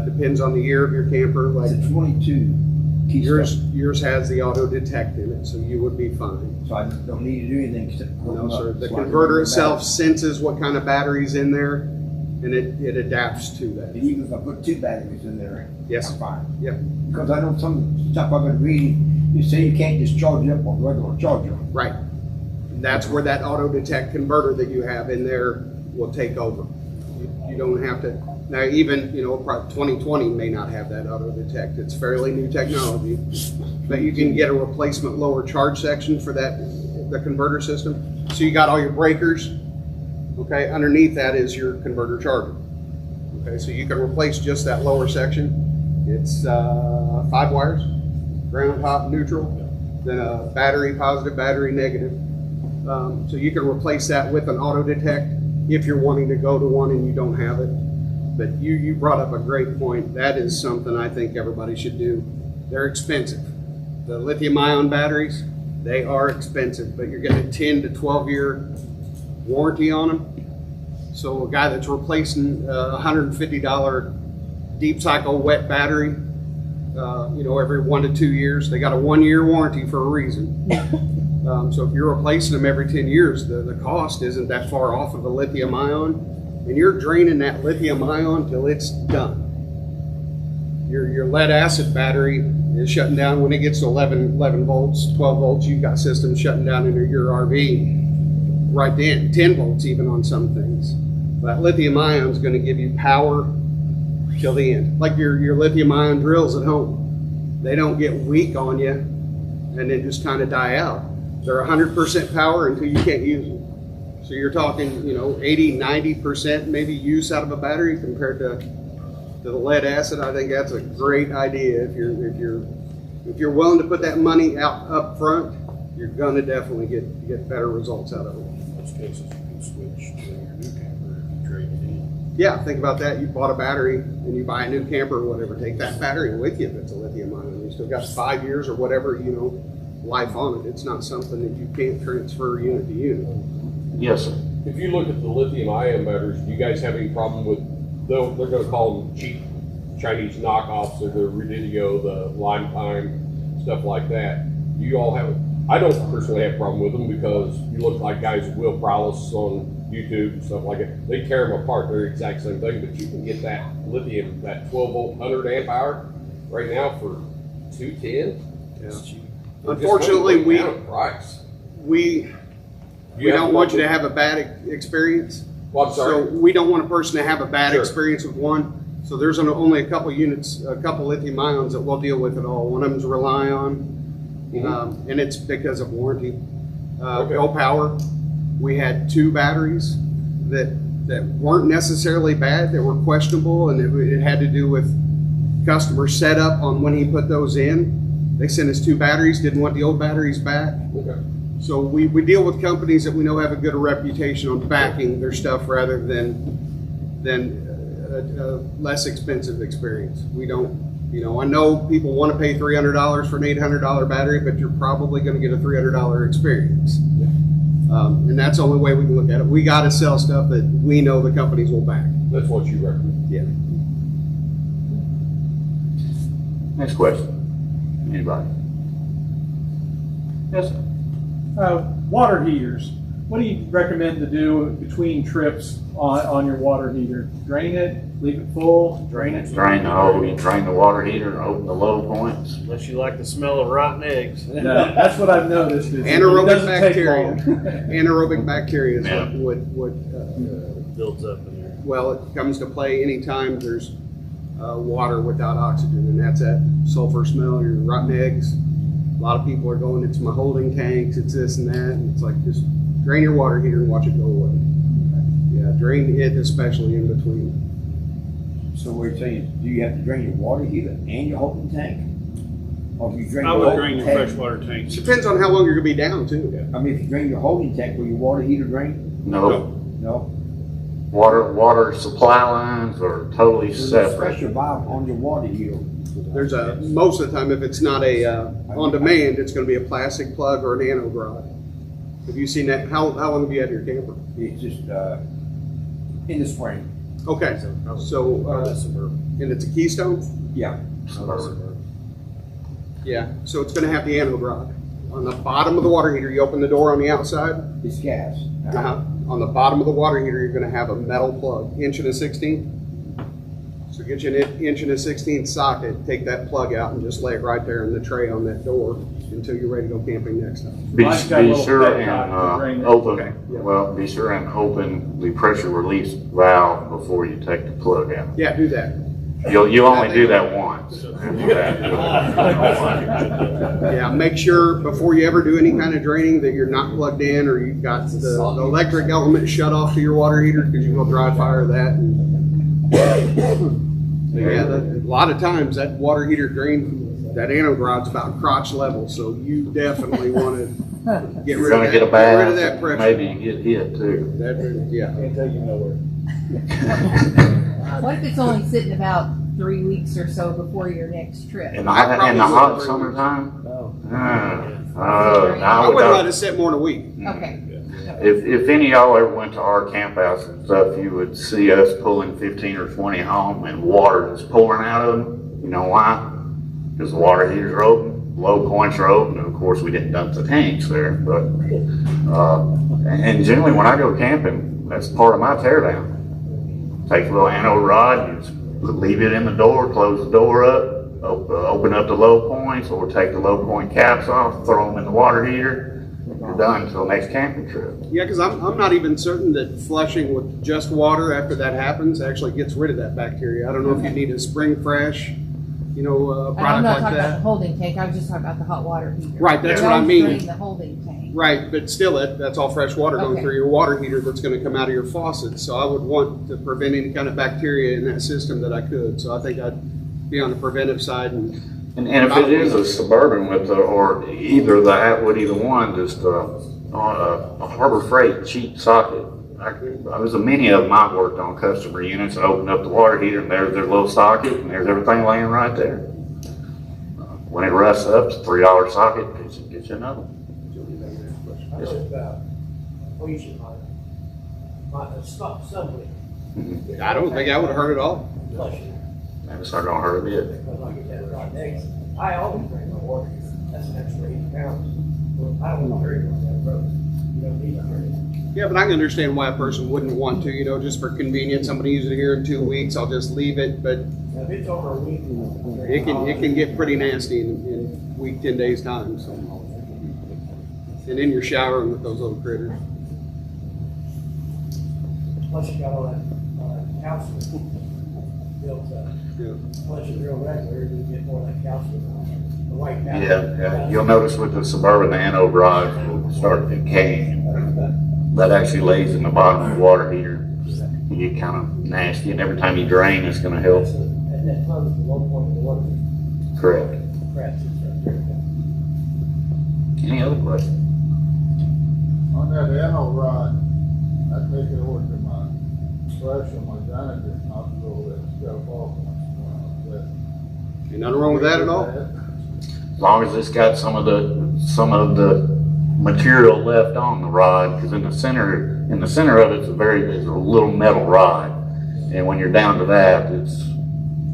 Depends on the year of your camper. Like It's a 22 yours has the auto detect in it, so you would be fine. So I don't need to do anything except hook No, them sir. up. The So I can converter run the itself battery. senses what kind of battery's in there, and it adapts to that. And even if I put 2 batteries in there, Yes. I'm fine. Yep. Because I know some stuff I've been reading, you say you can't just charge it up on a regular charger. Right. And that's where that auto detect converter that you have in there will take over. You don't have to. Now, even, probably 2020 may not have that auto detect. It's fairly new technology, but you can get a replacement lower charge section for the converter system. So you got all your breakers. Okay, underneath that is your converter charger. Okay, so you can replace just that lower section. It's 5 wires, ground, hot, neutral, then a battery, positive, battery, negative. So you can replace that with an auto detect if you're wanting to go to one and you don't have it. But you brought up a great point. That is something I think everybody should do. They're expensive. The lithium-ion batteries, they are expensive, but you're getting a 10 to 12-year warranty on them. So a guy that's replacing a $150 deep cycle wet battery, every 1 to 2 years, they got a 1-year warranty for a reason. So if you're replacing them every 10 years, the cost isn't that far off of a lithium ion, and you're draining that lithium ion till it's done. Your lead acid battery is shutting down when it gets to 11 volts, 12 volts. You've got systems shutting down in your RV right then, 10 volts even on some things. That lithium ion is going to give you power till the end. Like your lithium ion drills at home. They don't get weak on you and then just kind of die out. They're 100% power until you can't use them. So you're talking, 80, 90% maybe use out of a battery compared to the lead acid. I think that's a great idea. If you're willing to put that money out up front, you're gonna definitely get better results out of it. In most cases, you can switch to your new camper if you trade it in. Yeah, think about that. You bought a battery and you buy a new camper or whatever. Take that battery with you if it's a lithium ion. You still got 5 years or whatever, life on it. It's not something that you can't transfer unit to unit. Yes, sir. If you look at the lithium-ion batteries, do you guys have any problem with, they're going to call them cheap Chinese knockoffs, or the Radidio, the Lime Pine, stuff like that? Do you all have, I don't personally have a problem with them because you look like guys with Will Prowlis on YouTube and stuff like that. They tear them apart. They're the exact same thing, but you can get that lithium, that 12-volt 100 amp hour right now for $210. Yeah. Unfortunately, we don't want you to have a bad experience. Well, I'm sorry. So we don't want a person to have a bad Sure. experience with one. So there's only a couple units, a couple lithium ions that we'll deal with at all. One of them's Relion, and it's because of warranty. Okay. Go Power, We had 2 batteries that weren't necessarily bad, that were questionable, and it had to do with customer setup on when he put those in. They sent us 2 batteries, didn't want the old batteries back. Okay. So we deal with companies that we know have a good reputation on backing their stuff rather than a less expensive experience. We don't, I know people want to pay $300 for an $800 battery, but you're probably going to get a $300 experience. And that's the only way we can look at it. We got to sell stuff that we know the companies will back. That's what you recommend. Yeah. Next question. Anybody? Yes, sir. Water heaters. What do you recommend to do between trips on your water heater? Drain it, leave it full, drain it? Drain the water heater and open the low points. Unless you like the smell of rotten eggs. No, that's what I've noticed. Anaerobic bacteria. Anaerobic bacteria is Yeah. what Builds up in there. well, it comes to play anytime there's water without oxygen, and that's that sulfur smell, your rotten eggs. A lot of people are going, it's my holding tanks, it's this and that, and it's like, just drain your water heater and watch it go away. Yeah, drain it especially in between. So what you're saying is, do you have to drain your water heater and your holding tank? Or do you drain I your would holding drain your tank? freshwater tanks. Depends on how long you're gonna be down too. I mean, if you drain your holding tank, will your water heater drain? No. No? Water supply lines are totally There's a separate. pressure valve on your water heater. There's most of the time, if it's not a on demand, it's gonna be a plastic plug or an anode rod. Have you seen that? How long have you had your camper? It's just, in the spring. Okay, so, and it's a Keystone? Yeah. Yeah, so it's gonna have the anode rod. On the bottom of the water heater, you open the door on the outside. It's gas. On the bottom of the water heater, you're gonna have a metal plug, 1.16". So get you an 1.16" socket, take that plug out and just lay it right there in the tray on that door until you're ready to go camping next time. Be Mine's got a little sure pet and to drain it. open, Okay, yeah. well, be sure and open the pressure release valve before you take the plug out. Yeah, do that. You only do that once. Yeah, make sure before you ever do any kind of draining that you're not plugged in or you've got the electric element shut off to your water heater because you will dry fire that. And yeah, a lot of times that water heater drain, that anode rod's about crotch level, so you definitely want to get You're rid of gonna that. get a Get rid of that bath, pressure. maybe you get hit too. Yeah. Can't take you nowhere. What if it's only sitting about 3 weeks or so before your next trip? In the hot summertime? No. I wouldn't let it sit more than a week. Okay. If any of y'all ever went to our camp house and stuff, you would see us pulling 15 or 20 home and water just pouring out of them. You know why? Because the water heaters are open, low points are open, and of course we didn't dump the tanks there. But and generally when I go camping, that's part of my tear down. Take a little anode rod, you just leave it in the door, close the door up, open up the low points, or take the low point caps off, throw them in the water heater. You're done until next camping trip. Yeah, because I'm not even certain that flushing with just water after that happens actually gets rid of that bacteria. I don't know if you need a spring fresh, And I'm product not like talking about the that. holding tank, I was just talking about the hot water heater. Right, that's Don't what I mean. drain the holding tank. Right, but still, that's all fresh water going Okay. through your water heater that's going to come out of your faucet. So I would want to prevent any kind of bacteria in that system that I could. So I think I'd be on the preventive side. And if it is a Suburban or either the Atwood, either one, just a Harbor Freight cheap socket. There's a many of them I've worked on customer units. I open up the water heater and there's their little socket and there's everything laying right there. When it rusts up, it's a $3 socket. Get you another one. I know about poison might stop somebody. I don't think I would have hurt at all. Flushing. It's not gonna hurt a bit. Because like you said, right next, I always bring my water. That's an extra 80 pounds. Well, I don't want to hurt you on that road. You don't need to hurt it. Yeah, but I can understand why a person wouldn't want to, just for convenience. Somebody uses it here in 2 weeks, I'll just leave it. But Now, if it's over a week, it can get pretty nasty in a week, 10 days time. So. And then you're showering with those little critters. Plus you got all that calcium built up. Yeah. Plus it's real regular, you get more of that calcium. The white powder. Yeah. You'll notice with the Suburban, the anode rods will start decaying. that actually lays in the bottom of the water heater. You get kind of nasty, and every time you drain, it's gonna help. And that plugs the low point of the water. Correct. Correct. Any other questions? On that anno rod, I take it over to my brush on my drainage and I'll go that stuff off. Ain't nothing wrong with that at all. As long as it's got some of the material left on the rod, because in the center of it's a little metal rod, and when you're down to that, it's.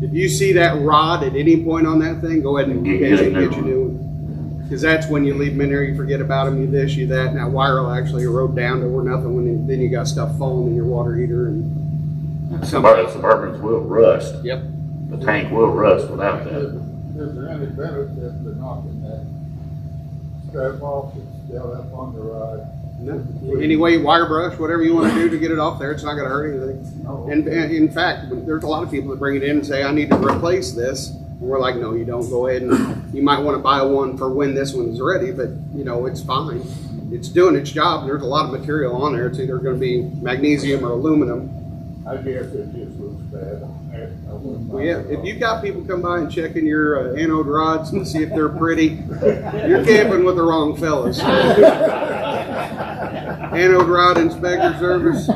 If you see that rod at any point on that thing, go ahead and get you a new one. Because that's when you leave them in there, you forget about them, you this, you that, and that wire will actually erode down to where nothing, then you got stuff falling in your water heater and. Suburbans will rust. Yep. The tank will rust without that. Is there any benefit to knocking that strap off that's still up on the rod? No. Anyway, wire brush, whatever you want to do to get it off there, it's not going to hurt anything. And in fact, there's a lot of people that bring it in and say, I need to replace this. And we're like, no, you don't. Go ahead and you might want to buy one for when this one's ready, but you know, it's fine. It's doing its job. There's a lot of material on there. It's either going to be magnesium or aluminum. I guess it just looks bad. Well, yeah, if you've got people come by and checking your anode rods and see if they're pretty, you're camping with the wrong fellas. Anode rod inspector service.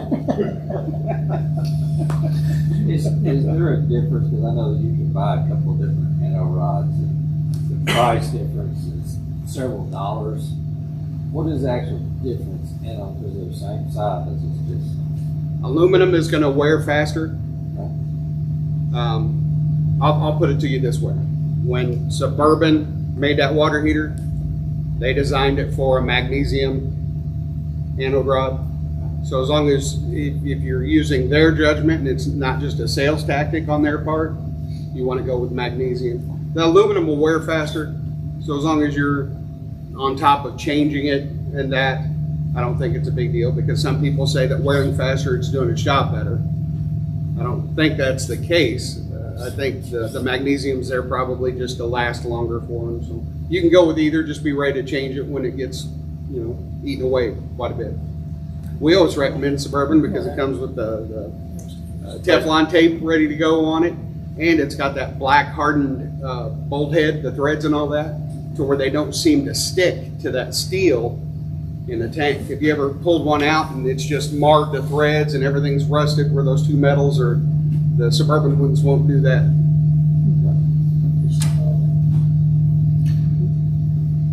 Is there a difference? Because I know that you can buy a couple of different anode rods, and the price difference is several dollars. What is the actual difference in them? Because they're the same size. It's just aluminum is going to wear faster. I'll put it to you this way. When Suburban made that water heater, they designed it for a magnesium anode rod. So as long as, if you're using their judgment and it's not just a sales tactic on their part, you want to go with magnesium. The aluminum will wear faster. So as long as you're on top of changing it and that, I don't think it's a big deal, because some people say that wearing faster, it's doing its job better. I don't think that's the case. I think the magnesium's there probably just to last longer for them. So you can go with either, just be ready to change it when it gets, eaten away quite a bit. We always recommend Suburban because it comes with the Teflon tape ready to go on it, and it's got that black hardened bolt head, the threads and all that, to where they don't seem to stick to that steel in the tank. If you ever pulled one out and it's just marred the threads and everything's rusted where those two metals are, the Suburban ones won't do that.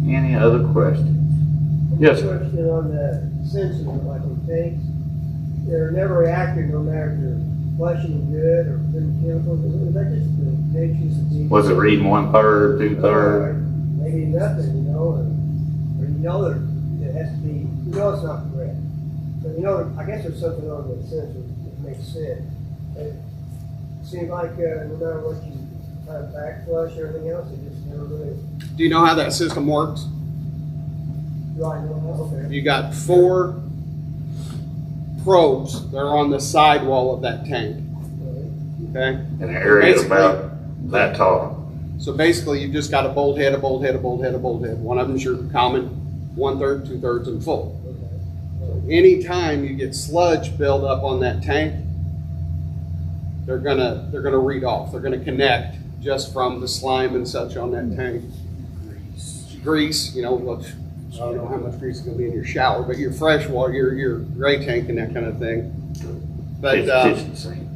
Any other questions? Yes, sir. Question on the sensors, like in tanks, they're never active no matter if you're flushing good or putting chemicals. Is that just the nature of the Was it reading 1/3, 2/3? Maybe nothing, or that it has to be, it's not correct. But I guess there's something on the sensor that makes sense. It seems like no matter what you try to back flush or everything else, it just never really. Do you know how that system works? Do I know that? Okay. You got 4 probes that are on the sidewall of that tank. Okay? An area about that tall. So basically, you've just got a bolt head, a bolt head, a bolt head, a bolt head. One of them's your common 1/3, 2/3, and full. So anytime you get sludge build up on that tank, they're gonna read off. They're gonna connect just from the slime and such on that tank. Grease, I don't know how much grease is gonna be in your shower, but your fresh water, your gray tank and that kind of thing. But Kitchen sink.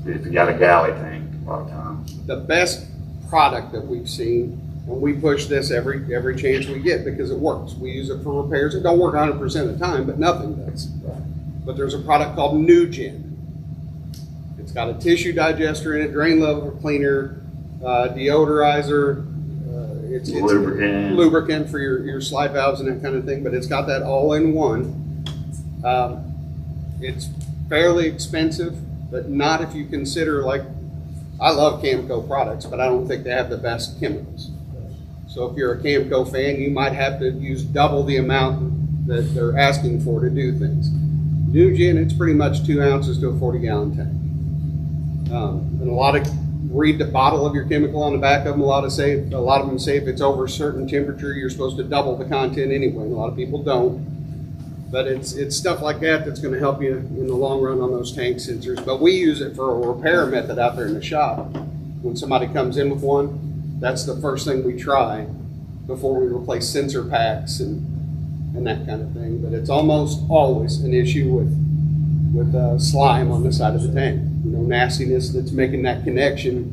If you got a galley tank, a lot of times. the best product that we've seen, and we push this every chance we get because it works. We use it for repairs. It don't work 100% of the time, but nothing does. But there's a product called NewGen. It's got a tissue digester in it, drain level cleaner, deodorizer. It's lubricant for your slide valves and that kind of thing, but it's got that all in one. It's fairly expensive, but not if you consider, like, I love Camco products, but I don't think they have the best chemicals. So if you're a Camco fan, you might have to use double the amount that they're asking for to do things. NewGen, it's pretty much 2 ounces to a 40-gallon tank. And a lot of read the bottle of your chemical on the back of them. A lot of them say if it's over a certain temperature, you're supposed to double the content anyway. And a lot of people don't. But it's stuff like that that's gonna help you in the long run on those tank sensors. But we use it for a repair method out there in the shop. When somebody comes in with one, that's the first thing we try before we replace sensor packs and that kind of thing. But it's almost always an issue with slime on the side of the tank. You know, nastiness that's making that connection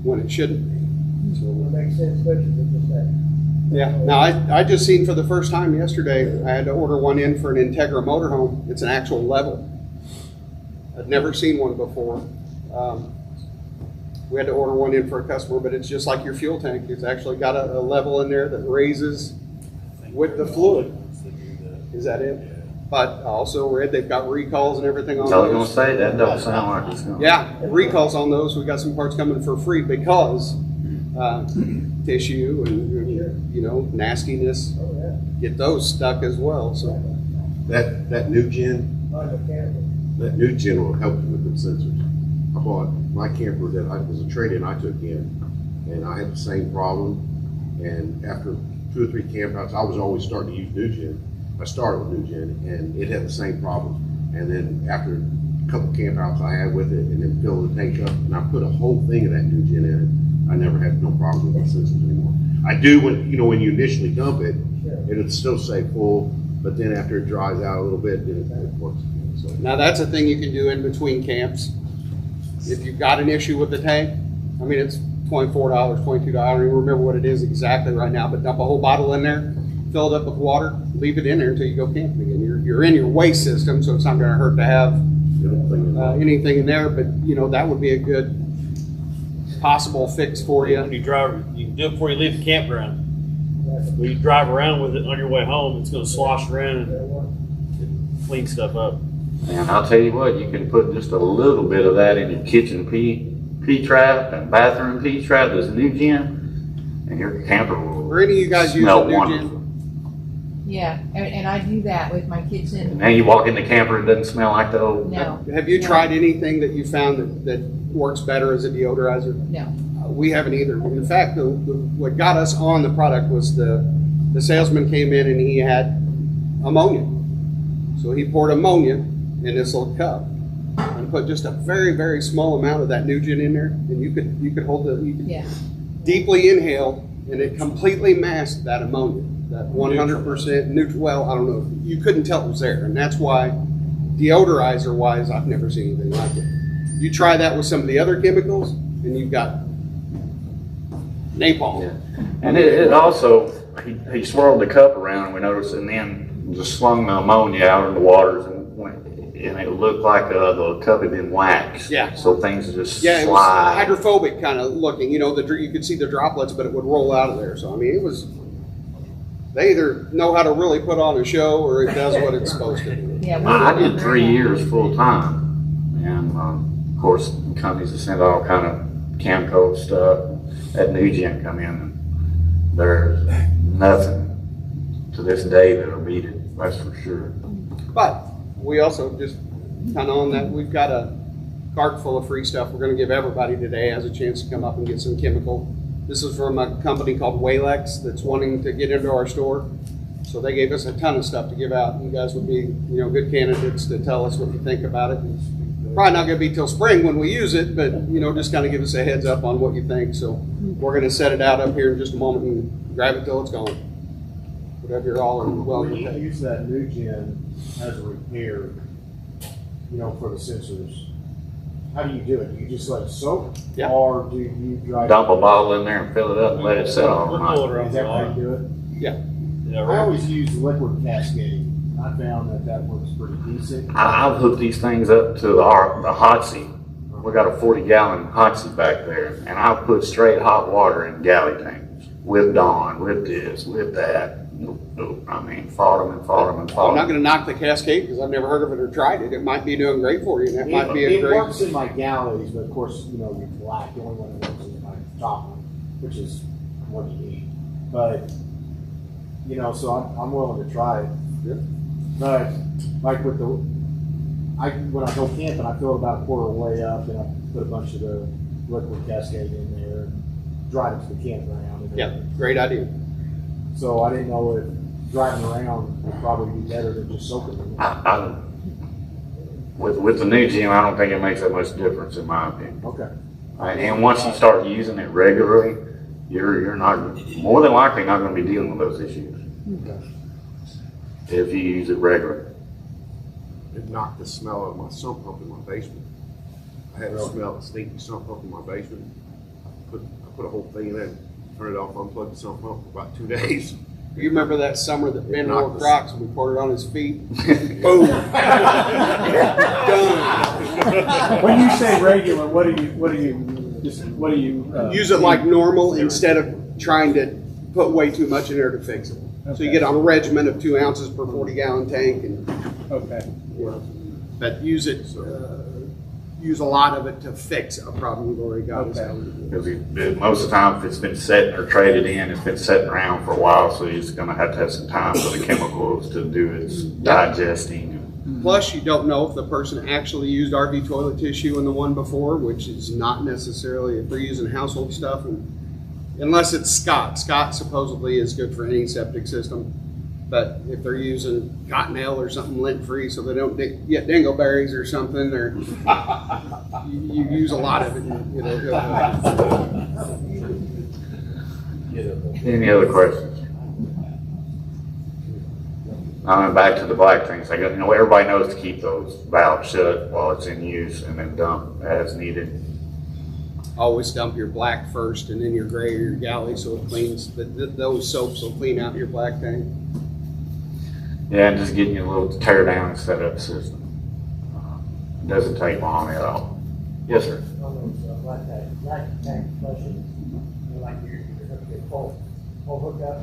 when it shouldn't be. So It makes sense, especially with that. yeah. Now I just seen for the first time yesterday. I had to order one in for an Integra motorhome. It's an actual level. I'd never seen one before. We had to order one in for a customer, but it's just like your fuel tank. It's actually got a level in there that raises with the fluid. Is that it? But I also read they've got recalls and everything on I was those. gonna say, that don't sound like it's gonna. Yeah, recalls on those. We got some parts coming for free because tissue and you know nastiness get those stuck as well. So That new gen, Non-mechanical. that new gen will help you with the sensors. I bought my camper that was a trade-in I took in, and I had the same problem. And after 2 or 3 campouts, I was always starting to use new gen. I started with new gen, and it had the same problem. And then after a couple campouts I had with it, and then filled the tank up, and I put a whole thing of that new gen in it, I never had no problem with the sensors anymore. I do when you initially dump it, it'll still say full, but then after it dries out a little bit, then it works again. So now that's a thing you can do in between camps. If you've got an issue with the tank, I mean it's $24, $22. I don't even remember what it is exactly right now, but dump a whole bottle in there, fill it up with water, leave it in there until you go camping again. You're in your waste system, so it's not going to hurt to have anything in there. But you know that would be a good possible fix for you. When you drive, you can do it before you leave the campground. When you drive around with it on your way home, it's going to slosh around and clean stuff up. And I'll tell you what, you can put just a little bit of that in your kitchen P-trap and bathroom P-trap, this new gen, and your camper will Or any of you guys use smell the new wonderful. gen? Yeah, and I do that with my kitchen. And now you walk in the camper, it doesn't smell like the old. No. Have you tried anything that you found that works better as a deodorizer? No. We haven't either. In fact, what got us on the product was the salesman came in and he had ammonia. So he poured ammonia in this little cup and put just a very, very small amount of that Nugent in there, and you could hold deeply inhale, and it completely masked that ammonia, that 100% neutral. Well, I don't know. You couldn't tell it was there, and that's why deodorizer wise, I've never seen anything like it. You try that with some of the other chemicals, and you've got napalm. Yeah. And it also, he swirled the cup around, we noticed, and then just slung the ammonia out in the waters, and it looked like the cup had been waxed. Yeah. So things just Yeah, it was slide. hydrophobic kind of looking. You know, you could see the droplets, but it would roll out of there. So, I mean, it was, they either know how to really put on a show or it does what it's supposed to do. Yeah, I did 3 years full time, and of course, companies that send all kind of Camco stuff. That new gen come in, and there's nothing to this day that'll beat it. That's for sure. But we also just kind of on that, we've got a cart full of free stuff we're going to give everybody today as a chance to come up and get some chemical. This is from a company called Walex that's wanting to get into our store. So they gave us a ton of stuff to give out. You guys would be, good candidates to tell us what you think about it. Probably not going to be till spring when we use it, but just kind of give us a heads up on what you think. So we're going to set it out up here in just a moment and grab it till it's gone. Whatever you're all welcome When you to. use that new gen as a repair, for the sensors, how do you do it? Do you just let it soak? Yeah. Or do you dry Dump a bottle in there and fill it up and let it sit overnight. Is that how you do it? Yeah. I always use liquid cascading. I found that works pretty decent. I've hooked these things up to the hot seat. We got a 40-gallon hot seat back there, and I'll put straight hot water in galley tanks with Dawn, with this, with that. Nope. I mean, fought them. I'm not going to knock the Cascade because I've never heard of it or tried it. It might be doing great for you, and that might be a It great. works in my galleys, but of course, your black, the only one that works is my top one, which is what you need. But, so I'm willing to try it. Yeah. But, like with when I go camping, I fill it about a quarter way up, and I put a bunch of the liquid Cascade in there, and drive it to the campground. Yeah, great idea. So I didn't know driving around would probably be better than just soaking them. With the new gym, I don't think it makes that much difference in my opinion. Okay. And once you start using it regularly, you're not, more than likely not gonna be dealing with those issues Okay. if you use it regularly. It knocked the smell of my sump pump in my basement. I had a smell of stinky sump pump in my basement. I put a whole thing in there, turned it off, unplugged the sump pump for about 2 days. You remember that summer that Ben wore knocked the- Crocs and we poured it on his feet? Boom. Done. When you say regular, what do you? Use it like normal instead of trying to put way too much in there to fix it. So you get on a regimen of 2 ounces per 40-gallon tank, and Okay. but use it. Use a lot of it to fix a problem you've already got. Because most of the time, if it's been set or traded in, it's been sitting around for a while, so it's gonna have to have some time for the chemicals to do its digesting. Plus, you don't know if the person actually used RV toilet tissue in the one before, which is not necessarily if they're using household stuff, unless it's Scott. Scott supposedly is good for any septic system, but if they're using Cottonelle or something lint-free, so they don't get dingleberries or something, or you use a lot of it. Any other questions? Back to the black tanks. Everybody knows to keep those valves shut while it's in use and then dump as needed. Always dump your black first and then your gray or your galley so it cleans. Those soaps will clean out your black tank. Yeah, and just getting you a little tear down and set up system. It doesn't take long at all. Yes, sir. On those black tank flushes, like you're going to get full hookup.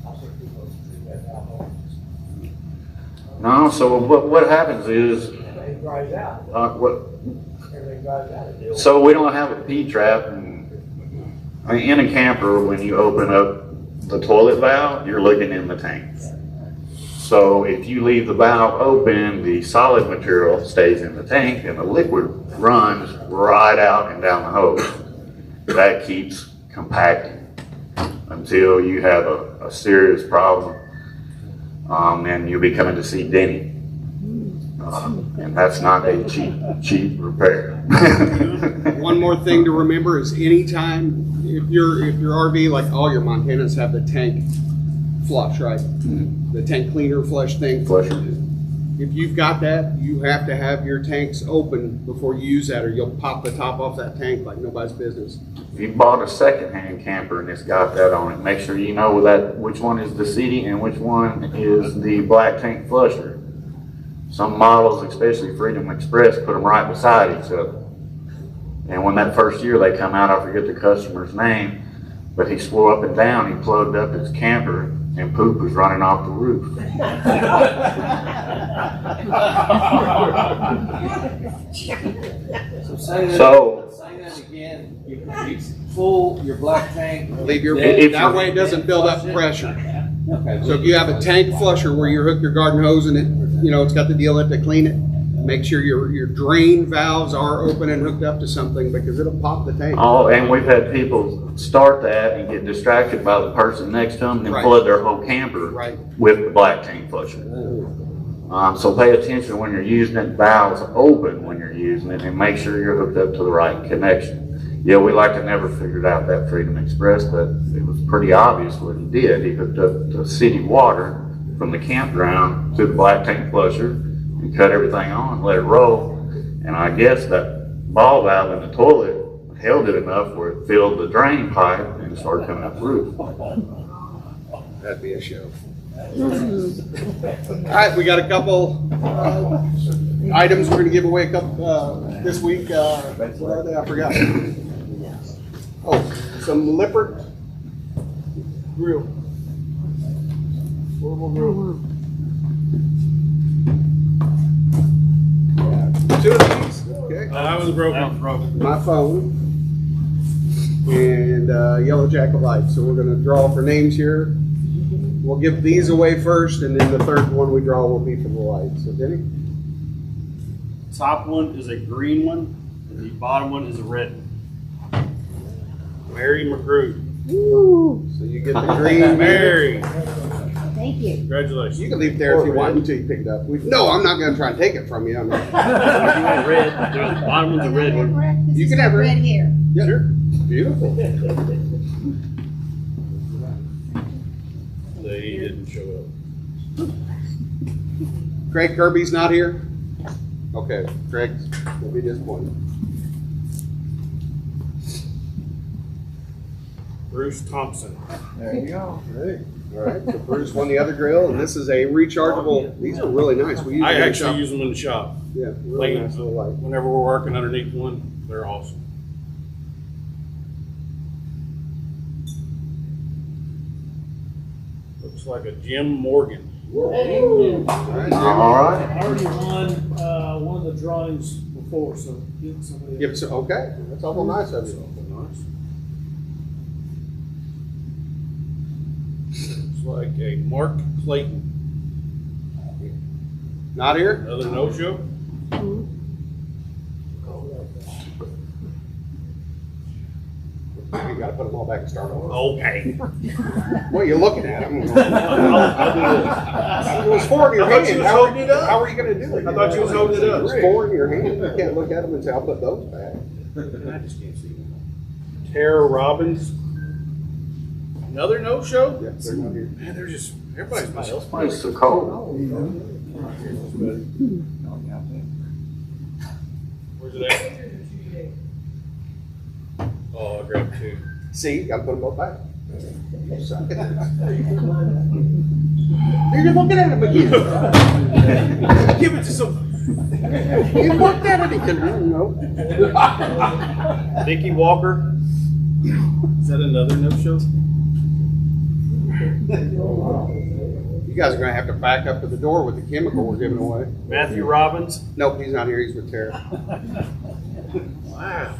I'll say people do that alcohol. No, so what happens is, Everything dries out. Everything dries out. so we don't have a P-trap. In a camper, when you open up the toilet valve, you're looking in the tank. So if you leave the valve open, the solid material stays in the tank and the liquid runs right out and down the hose. That keeps compacting until you have a serious problem, and you'll be coming to see Denny. And that's not a cheap repair. One more thing to remember is anytime, if your RV, like all your Montanas have the tank flush, right? The tank cleaner flush thing. Flusher. If you've got that, you have to have your tanks open before you use that, or you'll pop the top off that tank like nobody's business. If you bought a secondhand camper and it's got that on it, make sure you know which one is the CD and which one is the black tank flusher. Some models, especially Freedom Express, put them right beside each other. And when that first year they come out, I forget the customer's name, but he swore up and down, he plugged up his camper and poop was running off the roof. So say that, So- say that again. You full your black tank. Leave your, If that you're- way it doesn't build up pressure. Okay. So if you have a tank flusher where you hook your garden hose and it, it's got the deal in it to clean it, make sure your drain valves are open and hooked up to something because it'll pop the tank. Oh, and we've had people start that and get distracted by the person next to them and Right. flood their whole camper Right. with the black tank flusher. So pay attention when you're using it, valves open when you're using it, and make sure you're hooked up to the right connection. Yeah, we like to never figured out that Freedom Express, but it was pretty obvious what he did. He hooked up the city water from the campground to the black tank flusher and cut everything on, let it roll. And I guess that ball valve in the toilet held it enough where it filled the drain pipe and started coming up the roof. That'd be a show. All right, we got a couple items we're going to give away a couple this week. What are they? I forgot. Oh, some Lippert grill. Portable grill. Two of these. Okay. That was broken. My phone and Yellow Jacket light. So we're going to draw for names here. We'll give these away first, and then the third one we draw will be for the light. So, Denny? Top one is a green one, and the bottom one is a red one. Mary McGrew. Woo! So you get the green. Mary. Thank Thank you. Congratulations. You can leave it there if you want until you pick it up. No, I'm not gonna try and take it from you. You want red, the bottom one's a red one. You can have Red hair. Yeah, sure. Beautiful. They didn't show up. Craig Kirby's not here? Okay, Craig, will be disappointed. Bruce Thompson. There you go. All right, so Bruce won the other grill, and this is a rechargeable. These are really nice. We use I them in the actually shop. use them in the shop. Yeah, really Like, nice little light. whenever we're working underneath one, they're awesome. Looks like a Jim Morgan. All right. I already won, one of the drawings before, so give somebody. Give us, okay, that's awful nice of you. Looks like a Mark Clayton. Not here? Another no-show? You gotta put them all back and start over. Okay. Well, you're looking at them. I'll do It was four in your I thought you hand. was holding it up. How are you gonna do it? I thought you was holding it up. It was four in your hand. You can't look at them and say, I'll put those back. I just can't see them. Tara Robbins. Another no-show? Yeah, they're not here. Man, they're just, everybody's missing. It's so cold. Where's it at? Oh, I grabbed two. See, you gotta put them both back. You suck at this. You're looking at them again. Give it to some. You looked at it again. No. Dickie Walker. Is that another no-show? You guys are gonna have to back up to the door with the chemical we're giving away. Matthew Robbins. Nope, he's not here. He's with Tara. Wow.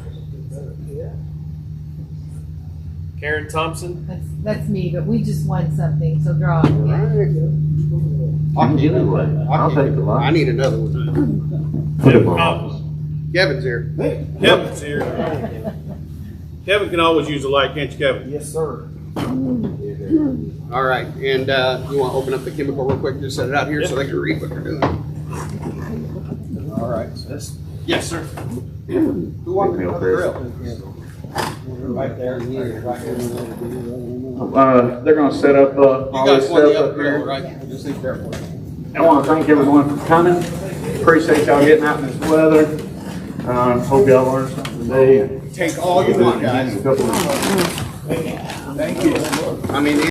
Karen Thompson. That's me, but we just won something, so draw. I'll take the line. I need another one. Kevin's here. Kevin's here. Kevin can always use a light, can't you, Kevin? Yes, sir. All right, and you want to open up the chemical real quick? Just set it out here so they can read what they're doing. All right. So this. Yes, sir. Who wants another grill? Right there. Right there. They're gonna set up, all You guys this want the stuff up up grill, here. right? We'll just leave it there for you. I wanna thank everyone for coming. Appreciate y'all getting out in this weather. Hope y'all learned something today. Take all you want, guys. Couple of- Thank you. I mean.